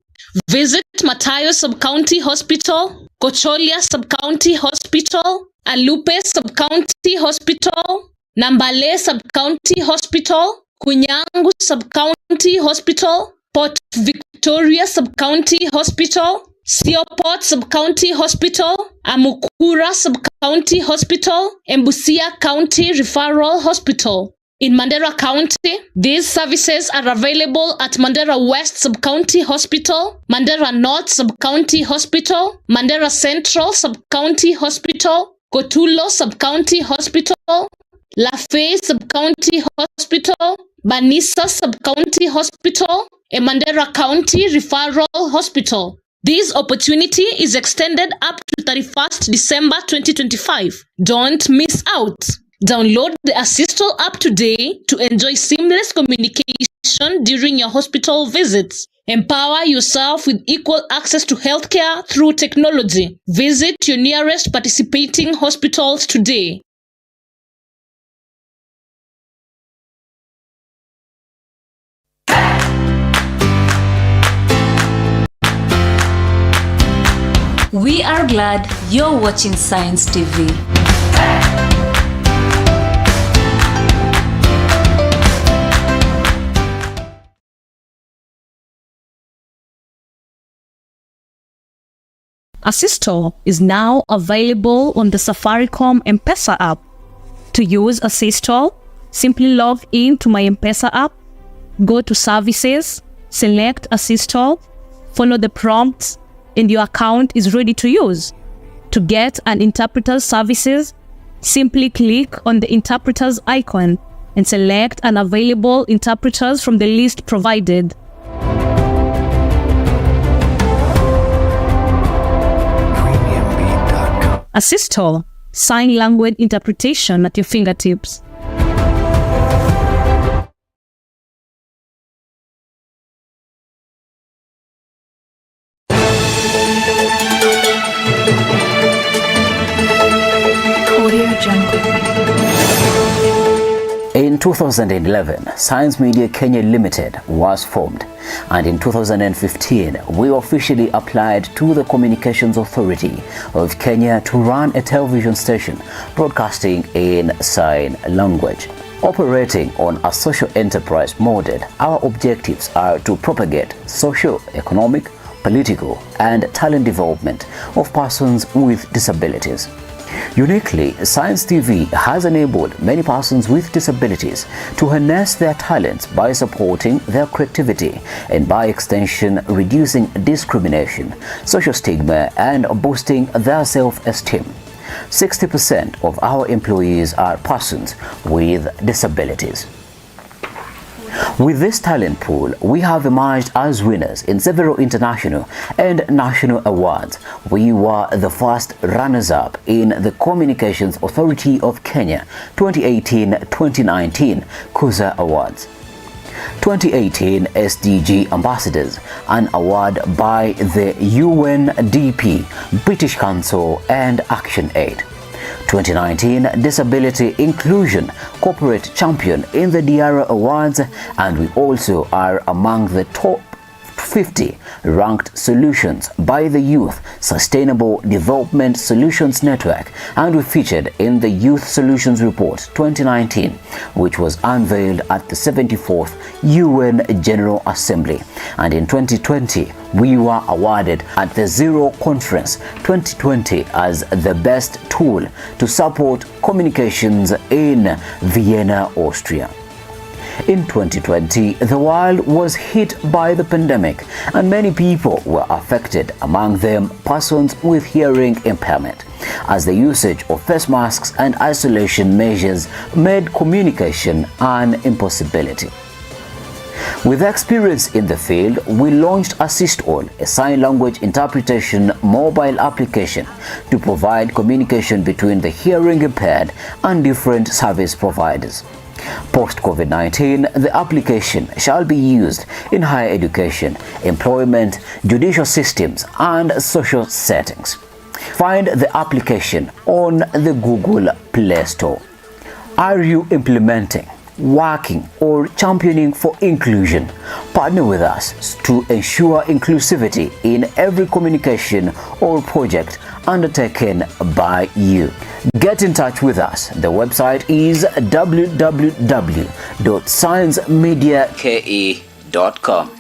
visit Matayo Sub-County Hospital, Kocholia Sub-County Hospital, Alupe Sub-County Hospital, Nambale Sub-County Hospital, Kunyangu Sub-County Hospital, Port Victoria Sub-County Hospital, Sioport Sub-County Hospital, Amukura Sub-County Hospital, and Busia County Referral Hospital. In Mandera County, these services are available at Mandera West Sub-County Hospital, Mandera North Sub-County Hospital, Mandera Central Sub-County Hospital, Kotulo Sub-County Hospital, Lafay Sub-County Hospital, Banisa Sub-County Hospital, and Mandera County Referral Hospital. This opportunity is extended up to 31st December 2025. Don't miss out. Download the Assistol app today to enjoy seamless communication during your hospital visits. Empower yourself with equal access to healthcare through technology. Visit your nearest participating hospitals today. We are glad you're watching Science TV. Assistol is now available on the Safaricom M-Pesa app. To use Assistol, simply log in to my M-Pesa app, go to Services, select Assistol, follow the prompts, and your account is ready to use. To get an interpreter's services, simply click on the interpreter's icon and select an available interpreters from the list provided. Assistol, sign language interpretation at your fingertips. Audio Jungle. In 2011, Science Media Kenya Limited was formed, and in 2015, we officially applied to the Communications Authority of Kenya to run a television station broadcasting in sign language. Operating on a social enterprise model, our objectives are to propagate social, economic, political, and talent development of persons with disabilities. Uniquely, Science TV has enabled many persons with disabilities to harness their talents by supporting their creativity and by extension reducing discrimination, social stigma, and boosting their self-esteem. 60% of our employees are persons with disabilities. With this talent pool, we have emerged as winners in several international and national awards. We were the first runners-up in the Communications Authority of Kenya 2018-2019 KUZA Awards. 2018 SDG Ambassadors, an award by the UNDP, British Council, and ActionAid. 2019 Disability Inclusion Corporate Champion in the DIARA Awards, and we also are among the top 50 ranked solutions by the Youth Sustainable Development Solutions Network, and we featured in the Youth Solutions Report 2019, which was unveiled at the 74th UN General Assembly. And in 2020, we were awarded at the Zero Conference 2020 as the best tool to support communications in Vienna, Austria. In 2020, the world was hit by the pandemic and many people were affected, among them persons with hearing impairment, as the usage of face masks and isolation measures made communication an impossibility. With experience in the field, we launched AssistAll, a sign language interpretation mobile application to provide communication between the hearing impaired and different service providers. Post-COVID-19, the application shall be used in higher education, employment, judicial systems, and social settings. Find the application on the Google Play Store. Are you implementing, working, or championing for inclusion? Partner with us to ensure inclusivity in every communication or project undertaken by you. Get in touch with us. The website is www.sciencemediake.com.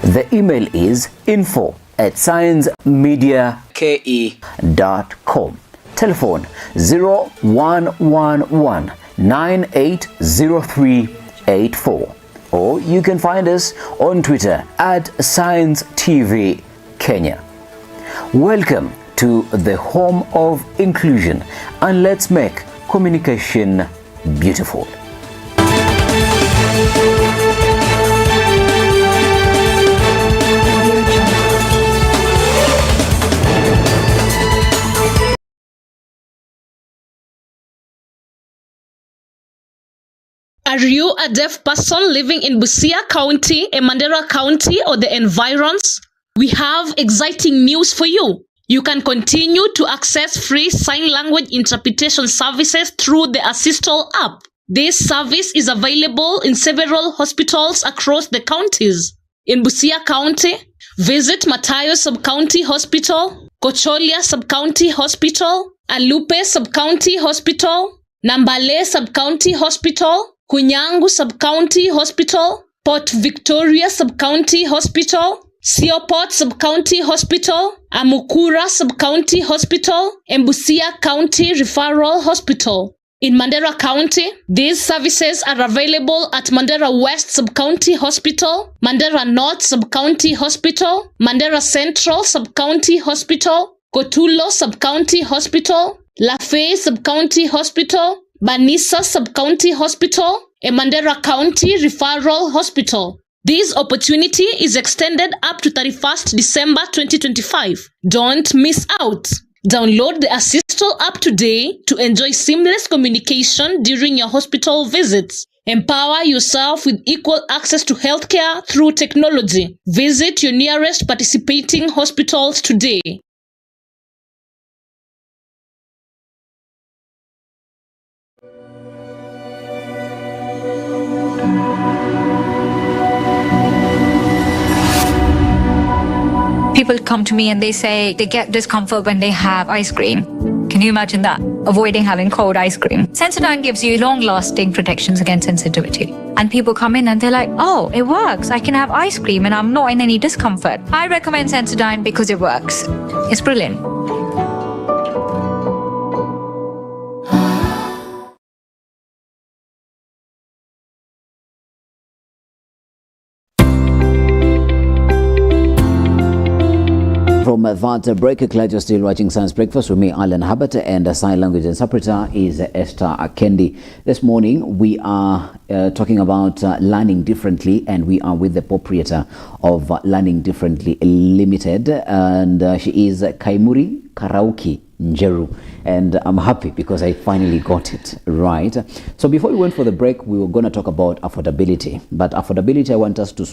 The email is info@sciencemediake.com. Telephone 0111 980384, or you can find us on Twitter @ScienceTV Kenya. Welcome to the home of inclusion, and let's make communication beautiful. Are you a deaf person living in Busia County, Mandera County, or the environs? We have exciting news for you. You can continue to access free sign language interpretation services through the AssistAll app. This service is available in several hospitals across the counties. In Busia County, visit Matayo Sub-County Hospital, Kocholia Sub-County Hospital, Alupe Sub-County Hospital, Nambale Sub-County Hospital, Kunyangu Sub-County Hospital, Port Victoria Sub-County Hospital, Sioport Sub-County Hospital, Amukura Sub-County Hospital, and Busia County Referral Hospital. In Mandera County, these services are available at Mandera West Sub-County Hospital, Mandera North Sub-County Hospital, Mandera Central Sub-County Hospital, Kotulo Sub-County Hospital, Lafay Sub-County Hospital, Banisa Sub-County Hospital, and Mandera County Referral Hospital. This opportunity is extended up to 31st December 2025. Don't miss out. Download the AssistAll app today to enjoy seamless communication during your hospital visits. Empower yourself with equal access to healthcare through technology. Visit your nearest participating hospitals today. People come to me and they say they get discomfort when they have ice cream. Can you imagine that? Avoiding having cold ice cream. Sensodyne gives you long-lasting protections against sensitivity. And people come in and they're like, oh, it works. I can have ice cream and I'm not in any discomfort. I recommend Sensodyne because it works. It's brilliant. From that break, glad you're still watching Science Breakfast with me, Alan Hubbard, and a sign language interpreter is Esther Kendi. This morning, we are talking about learning differently, and we are with the proprietor of Learning Differently Limited, and she is Kaimuri Karauki Njeru, and I'm happy because I finally got it right. So before we went for the break, we were going to talk about affordability, but affordability, I want us to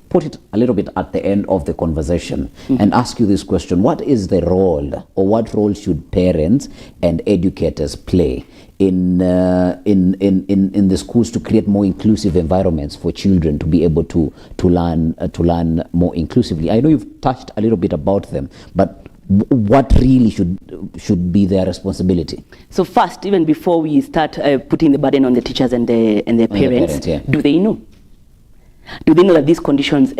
put it a little bit at the end of the conversation and ask you this question: what is the role, or what role should parents and educators play in the schools to create more inclusive environments for children to be able to learn more inclusively? I know you've touched a little bit about them, but what really should be their responsibility? So first, even before we start putting the burden on the teachers and their parents, do they know? Do they know that these conditions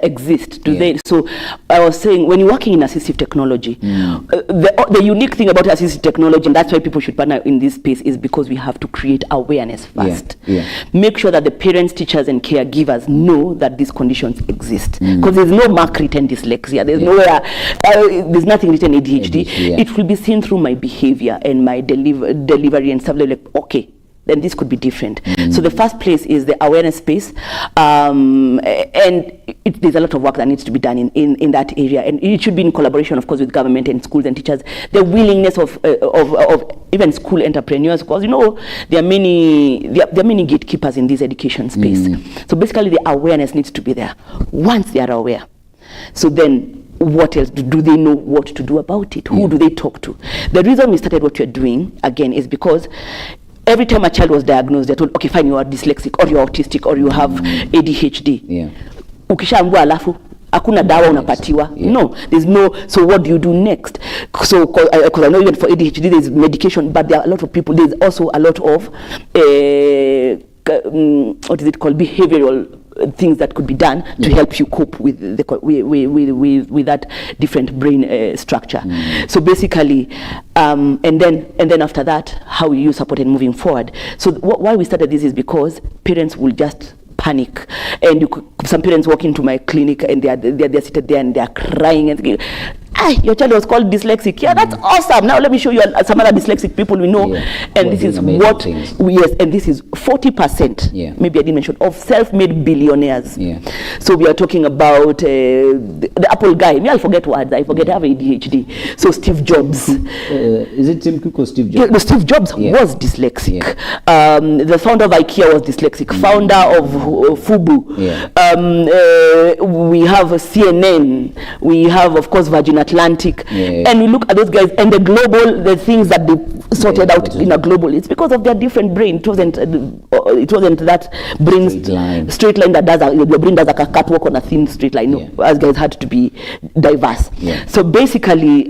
exist? Do they? So I was saying, when you're working in assistive technology, the unique thing about assistive technology, and that's why people should partner in this space, is because we have to create awareness first. Make sure that the parents, teachers, and caregivers know that these conditions exist. Because there's no mark written dyslexia. There's nowhere. There's nothing written ADHD. It will be seen through my behavior and my delivery and stuff like, okay, then this could be different. So the first place is the awareness space, and there's a lot of work that needs to be done in that area, and it should be in collaboration, of course, with government and schools and teachers. The willingness of even school entrepreneurs, because there are many gatekeepers in this education space. So basically, the awareness needs to be there. Once they are aware, so then what else? Do they know what to do about it? Who do they talk to? The reason we started what we're doing again is because every time a child was diagnosed, they're told, okay, fine, you are dyslexic, or you're autistic, or you have ADHD. Ukishaambiwa alafu hakuna dawa unapatiwa. No, there's no. So what do you do next? So because I know even for ADHD there's medication, but there are a lot of people. There's also a lot of what is it called, behavioral things that could be done to help you cope with with that different brain structure. So basically, and then after that, how you support it moving forward. So why we started this is because parents will just panic, and some parents walk into my clinic and they're seated there and they're crying and thinking, your child was called dyslexic. Yeah, that's awesome. Now let me show you some other dyslexic people we know. And this is what and this is 40%. Maybe I didn't mention, of self-made billionaires. So we are talking about the Apple guy. I'll forget words. I forget. I have ADHD. So Steve Jobs. Is it Tim Cook or Steve Jobs? No, Steve Jobs was dyslexic. The founder of IKEA was dyslexic. Founder of Fubu. We have CNN. We have, of course, Virgin Atlantic, and we look at those guys and the things that they sorted out in a global. It's because of their different brain. It wasn't that brain straight line that does your brain does like a catwalk on a thin straight line. No, as guys had to be diverse. So basically,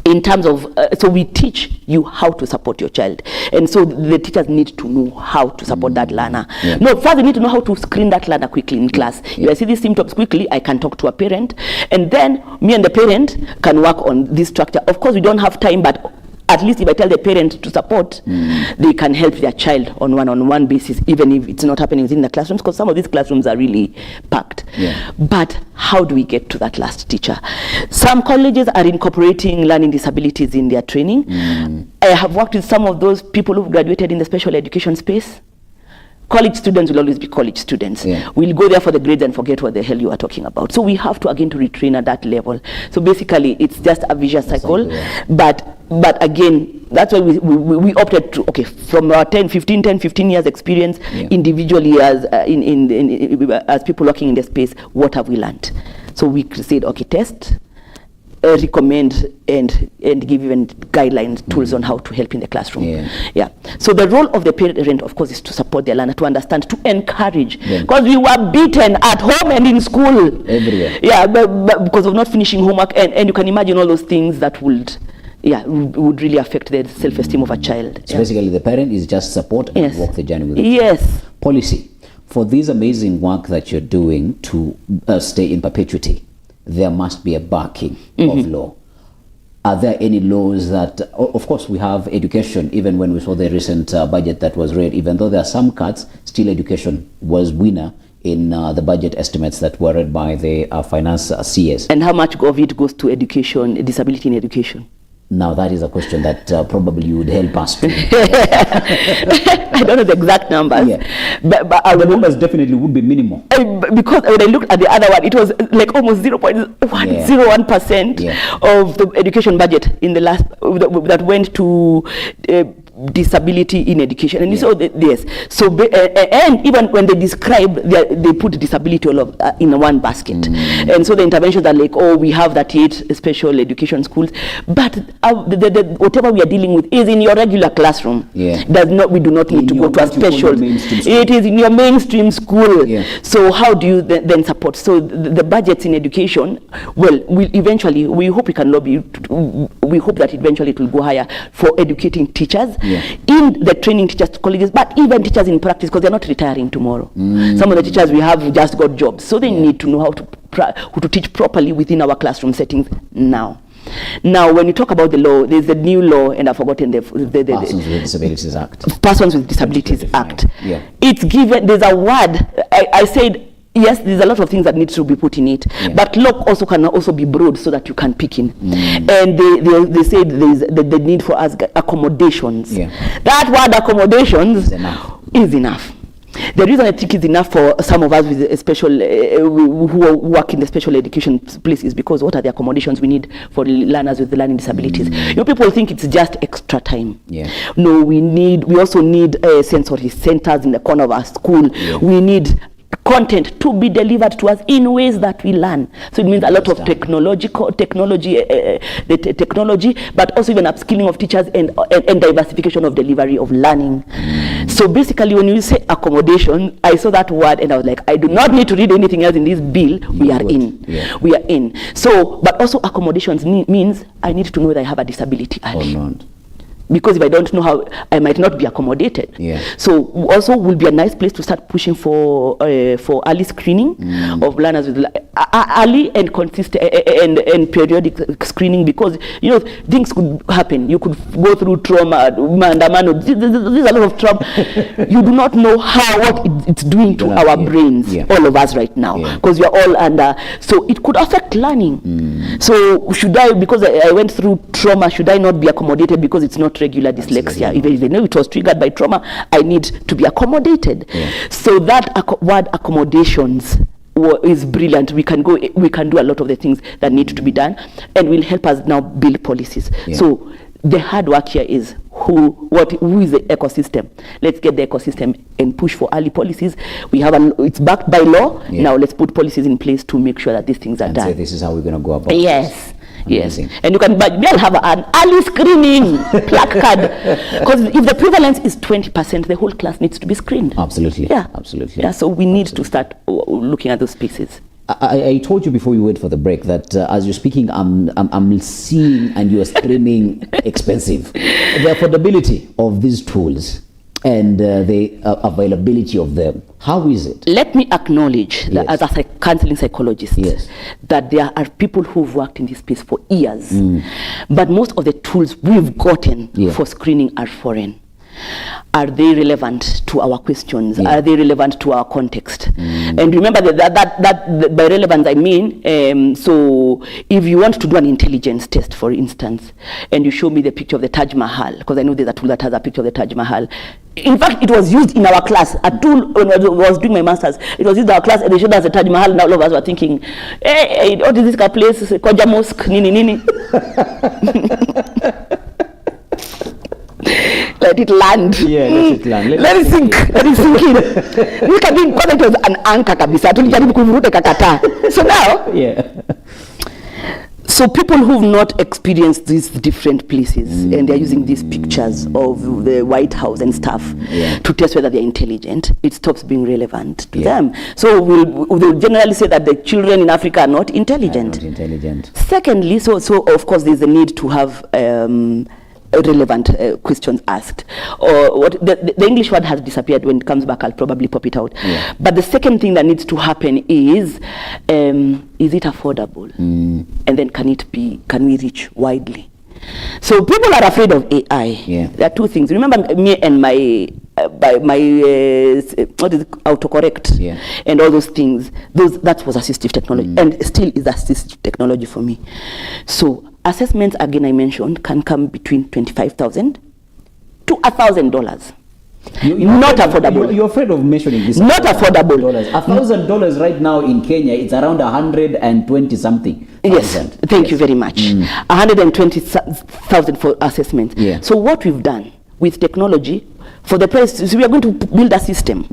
in terms of, so we teach you how to support your child. And so the teachers need to know how to support that learner. No, first they need to know how to screen that learner quickly in class. If I see these symptoms quickly, I can talk to a parent. And then me and the parent can work on this structure. Of course, we don't have time, but at least if I tell the parent to support, they can help their child on one-on-one basis, even if it's not happening within the classrooms, because some of these classrooms are really packed. But how do we get to that last teacher? Some colleges are incorporating learning disabilities in their training. I have worked with some of those people who've graduated in the special education space. College students will always be college students. We'll go there for the grades and forget what the hell you are talking about. So we have to again to retrain at that level. So basically, it's just a vicious cycle. But again, that's why we opted to, okay, from our 15 years experience individually as as people working in the space, what have we learned? So we said, okay, test. recommend and give even guidelines, tools on how to help in the classroom. Yeah. So the role of the parent, of course, is to support the learner, to understand, to encourage, because we were beaten at home and in school. Everywhere. Yeah, but because of not finishing homework, and you can imagine all those things that would really affect the self-esteem of a child. So basically the parent is just support and walk the journey with it. Yes. Policy. For this amazing work that you're doing to stay in perpetuity, there must be a backing of law. Are there any laws that, of course we have education, even when we saw the recent budget that was read, even though there are some cuts, still education was winner in the budget estimates that were read by the finance CS. And how much of it goes to education, disability in education? Now that is a question that probably you would help us to. I don't know the exact numbers, but the numbers definitely would be minimal. Because when I looked at the other one, it was like almost 0.101% of the education budget in the last that went to disability in education. And so yes, so and even when they describe, they put disability all of in one basket. And so the interventions are like, oh, we have 38 special education schools, but whatever we are dealing with is in your regular classroom. We do not need to go to a special. It is in your mainstream school. So how do you then support? So the budgets in education, well, we hope we can lobby. We hope that eventually it will go higher for educating teachers in the training teachers to colleges, but even teachers in practice, because they're not retiring tomorrow. Some of the teachers we have just got jobs, so they need to know how to teach properly within our classroom settings now. Now, when you talk about the law, there's a new law, and I've forgotten the Persons with Disabilities Act. Persons with Disabilities Act. It's given, there's a word, I said, yes, there's a lot of things that need to be put in it, but law also can also be broad so that you can pick in. And they said there's the need for us accommodations. That word accommodations is enough. The reason I think it's enough for some of us with a special who work in the special education place is because what are the accommodations we need for learners with learning disabilities? You know, people think it's just extra time. No, we also need sensory centers in the corner of our school. We need content to be delivered to us in ways that we learn. So it means a lot of technology, but also even upskilling of teachers and diversification of delivery of learning. So basically, when you say accommodation, I saw that word and I was like, I do not need to read anything else in this bill. We are in. We are in. So, but also accommodations means I need to know that I have a disability early. Because if I don't know how, I might not be accommodated. So also will be a nice place to start pushing for early screening of learners with early and consistent and periodic screening, because you know things could happen. You could go through trauma, mandamano. There's a lot of trauma. You do not know what it's doing to our brains, all of us right now, because we are all under. So it could affect learning. So should I, because I went through trauma, should I not be accommodated because it's not regular dyslexia? If I know it was triggered by trauma, I need to be accommodated. So that word accommodations is brilliant. We can do a lot of the things that need to be done, and will help us now build policies. So the hard work here is who is the ecosystem. Let's get the ecosystem and push for early policies. We have it's backed by law. Now let's put policies in place to make sure that these things are done. Say this is how we're going to go about this. Yes, and you can have an early screening placard, because if the prevalence is 20%, the whole class needs to be screened. Absolutely. Absolutely. So we need to start looking at those spaces. I told you before we went for the break that as you're speaking, I'm seeing and you're screaming expensive. The affordability of these tools and the availability of them. How is it? Let me acknowledge that as a counseling psychologist, that there are people who've worked in this space for years, but most of the tools we've gotten for screening are foreign. Are they relevant to our questions? Are they relevant to our context? And remember that by relevance I mean, so if you want to do an intelligence test, for instance, and you show me the picture of the Taj Mahal, because I know there's a tool that has a picture of the Taj Mahal. In fact, it was used in our class. A tool, when I was doing my master's, it was used in our class, and they showed us the Taj Mahal, and all of us were thinking, hey, what is this place? Koja Mosque, nini. Let it land. Let it land. Let it sink. Let it sink in. Look at it, because it was an anchor kabisa. So now, So people who've not experienced these different places and they're using these pictures of the White House and stuff to test whether they're intelligent, it stops being relevant to them. So we'll generally say that the children in Africa are not intelligent. Secondly, so of course there's a need to have relevant questions asked, or what the English word has disappeared. When it comes back, I'll probably pop it out. But the second thing that needs to happen is it affordable, and then can we reach widely? So people are afraid of AI. There are two things. Remember me and my what is it, autocorrect and all those things. That was assistive technology, and still is assistive technology for me. So assessments, again, I mentioned, can come between $25,000 to $1,000. Not affordable. You're afraid of mentioning this. Not affordable. $1,000 right now in Kenya, it's around 120 something. Yes, thank you very much. 120,000 for assessment. So what we've done with technology, for the price, so we are going to build a system.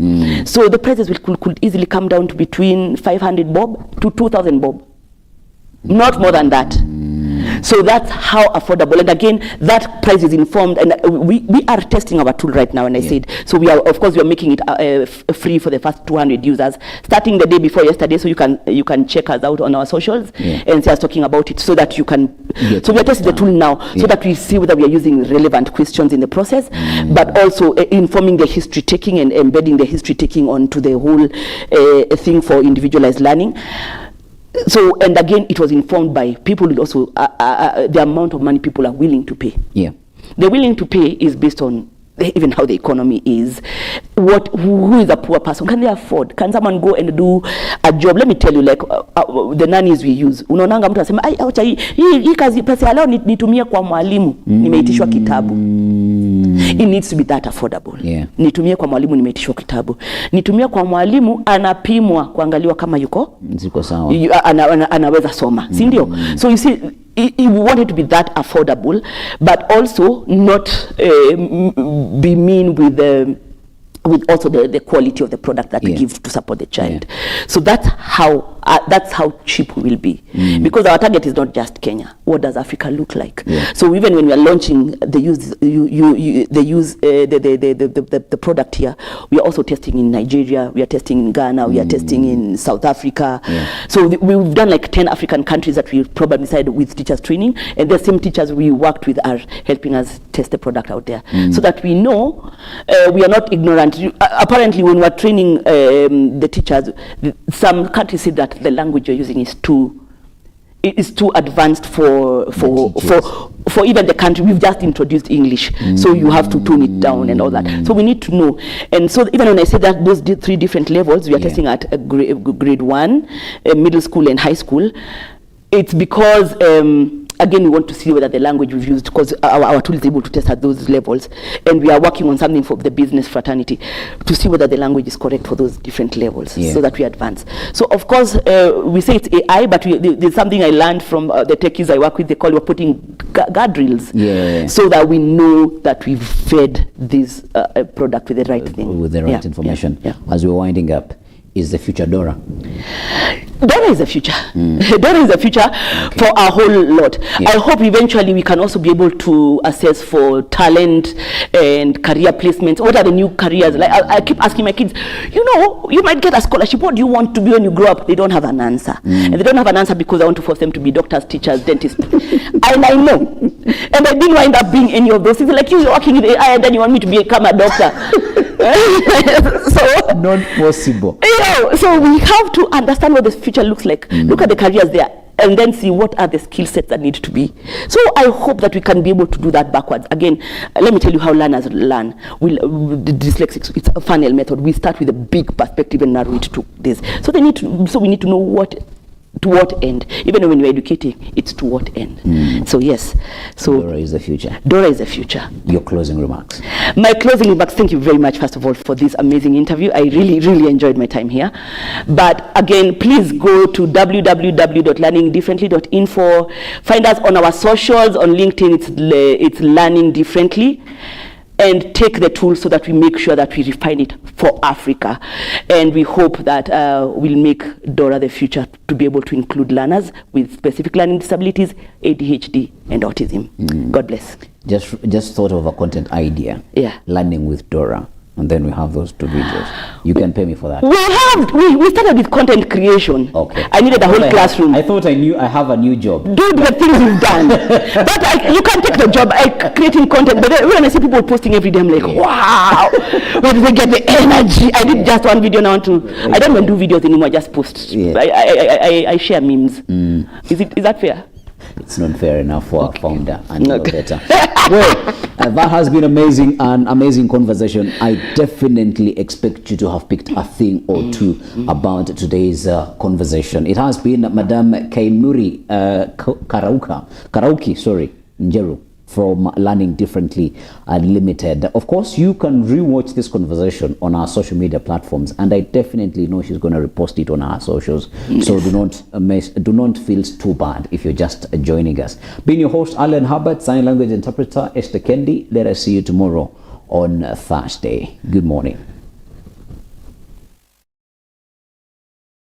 So the prices could easily come down to between 500 bob to 2,000 bob. Not more than that. So that's how affordable. And again, that price is informed, and we are testing our tool right now. And I said, so we are making it free for the first 200 users, starting the day before yesterday. So you can check us out on our socials and see us talking about it, so that you can. So we are testing the tool now, so that we see whether we are using relevant questions in the process, but also informing the history taking and embedding the history taking onto the whole thing for individualized learning. So, and again, it was informed by people who also the amount of money people are willing to pay. The willing to pay is based on even how the economy is. Who is a poor person? Can they afford? Can someone go and do a job? Let me tell you, like the nannies we use. Unaonanga mtu anasema, ai acha hii kazi pesa leo nitumie kwa mwalimu, nimeitishwa kitabu. It needs to be that affordable. Nitumie kwa mwalimu, nimeitishwa kitabu. Nitumie kwa mwalimu, anapimwa kuangaliwa kama yuko sawa. Anaweza soma. Si ndio? So you see, we want it to be that affordable, but also not be mean with also the quality of the product that we give to support the child. So that's how cheap we will be, because our target is not just Kenya. What does Africa look like? So even when we are launching the product here, we are also testing in Nigeria, we are testing in Ghana, we are testing in South Africa. So we've done like 10 African countries that we probably decided with teachers training, and the same teachers we worked with are helping us test the product out there, so that we know we are not ignorant. Apparently, when we're training the teachers, some countries say that the language you're using is too advanced for even the country. We've just introduced English, so you have to tone it down and all that. So we need to know. And so even when I say that those 3 different levels, we are testing at grade 1, middle school and high school, it's because again, we want to see whether the language we've used, because our tool is able to test at those levels, and we are working on something for the business fraternity to see whether the language is correct for those different levels, so that we advance. So of course, we say it's AI, but there's something I learned from the techies I work with. They call we're putting guardrails, so that we know that we've fed this product with the right thing, with the right information. As we're winding up, is the future Dora? Dora is the future. Dora is the future for a whole lot. I hope eventually we can also be able to assess for talent and career placements. What are the new careers? Like I keep asking my kids, you might get a scholarship. What do you want to be when you grow up? They don't have an answer. And they don't have an answer because I want to force them to be doctors, teachers, dentists. And I know. And I didn't wind up being any of those things. Like you're working with AI and then you want me to become a doctor. So not possible. So we have to understand what the future looks like. Look at the careers there, and then see what are the skill sets that need to be. So I hope that we can be able to do that backwards. Again, let me tell you how learners learn. The dyslexics, it's a funnel method. We start with a big perspective and narrow it to this. So we need to know to what end. Even when you're educating, it's to what end. So yes. So Dora is the future. Dora is the future. Your closing remarks. My closing remarks. Thank you very much, first of all, for this amazing interview. I really, really enjoyed my time here. But again, please go to www.learningdifferently.info. Find us on our socials. On LinkedIn, it's Learning Differently. and take the tools so that we make sure that we refine it for Africa. And we hope that we'll make Dora the future to be able to include learners with specific learning disabilities, ADHD, and autism. God bless. Just thought of a content idea. Yeah. Learning with Dora. And then we have those 2 videos. You can pay me for that. We started with content creation. Okay. I needed a whole classroom. I thought I knew I have a new job. Do the things you've done. But you can take the job creating content. But then when I see people posting every day, I'm like, wow, where do they get the energy? I did just one video now I don't even do videos anymore. I just post. Yeah. I share memes. Is that fair? It's not fair enough for our founder and better. Well, that has been an amazing conversation. I definitely expect you to have picked a thing or two about today's conversation. It has been Madam Kaimuri Karauki, Njeru, from Learning Differently Unlimited. Of course, you can rewatch this conversation on our social media platforms, and I definitely know she's going to repost it on our socials. Yes. So do not feel too bad if you're just joining us. Being your host, Alan Hubbard, sign language interpreter Esther Kendi. Let us see you tomorrow on Thursday. Good morning.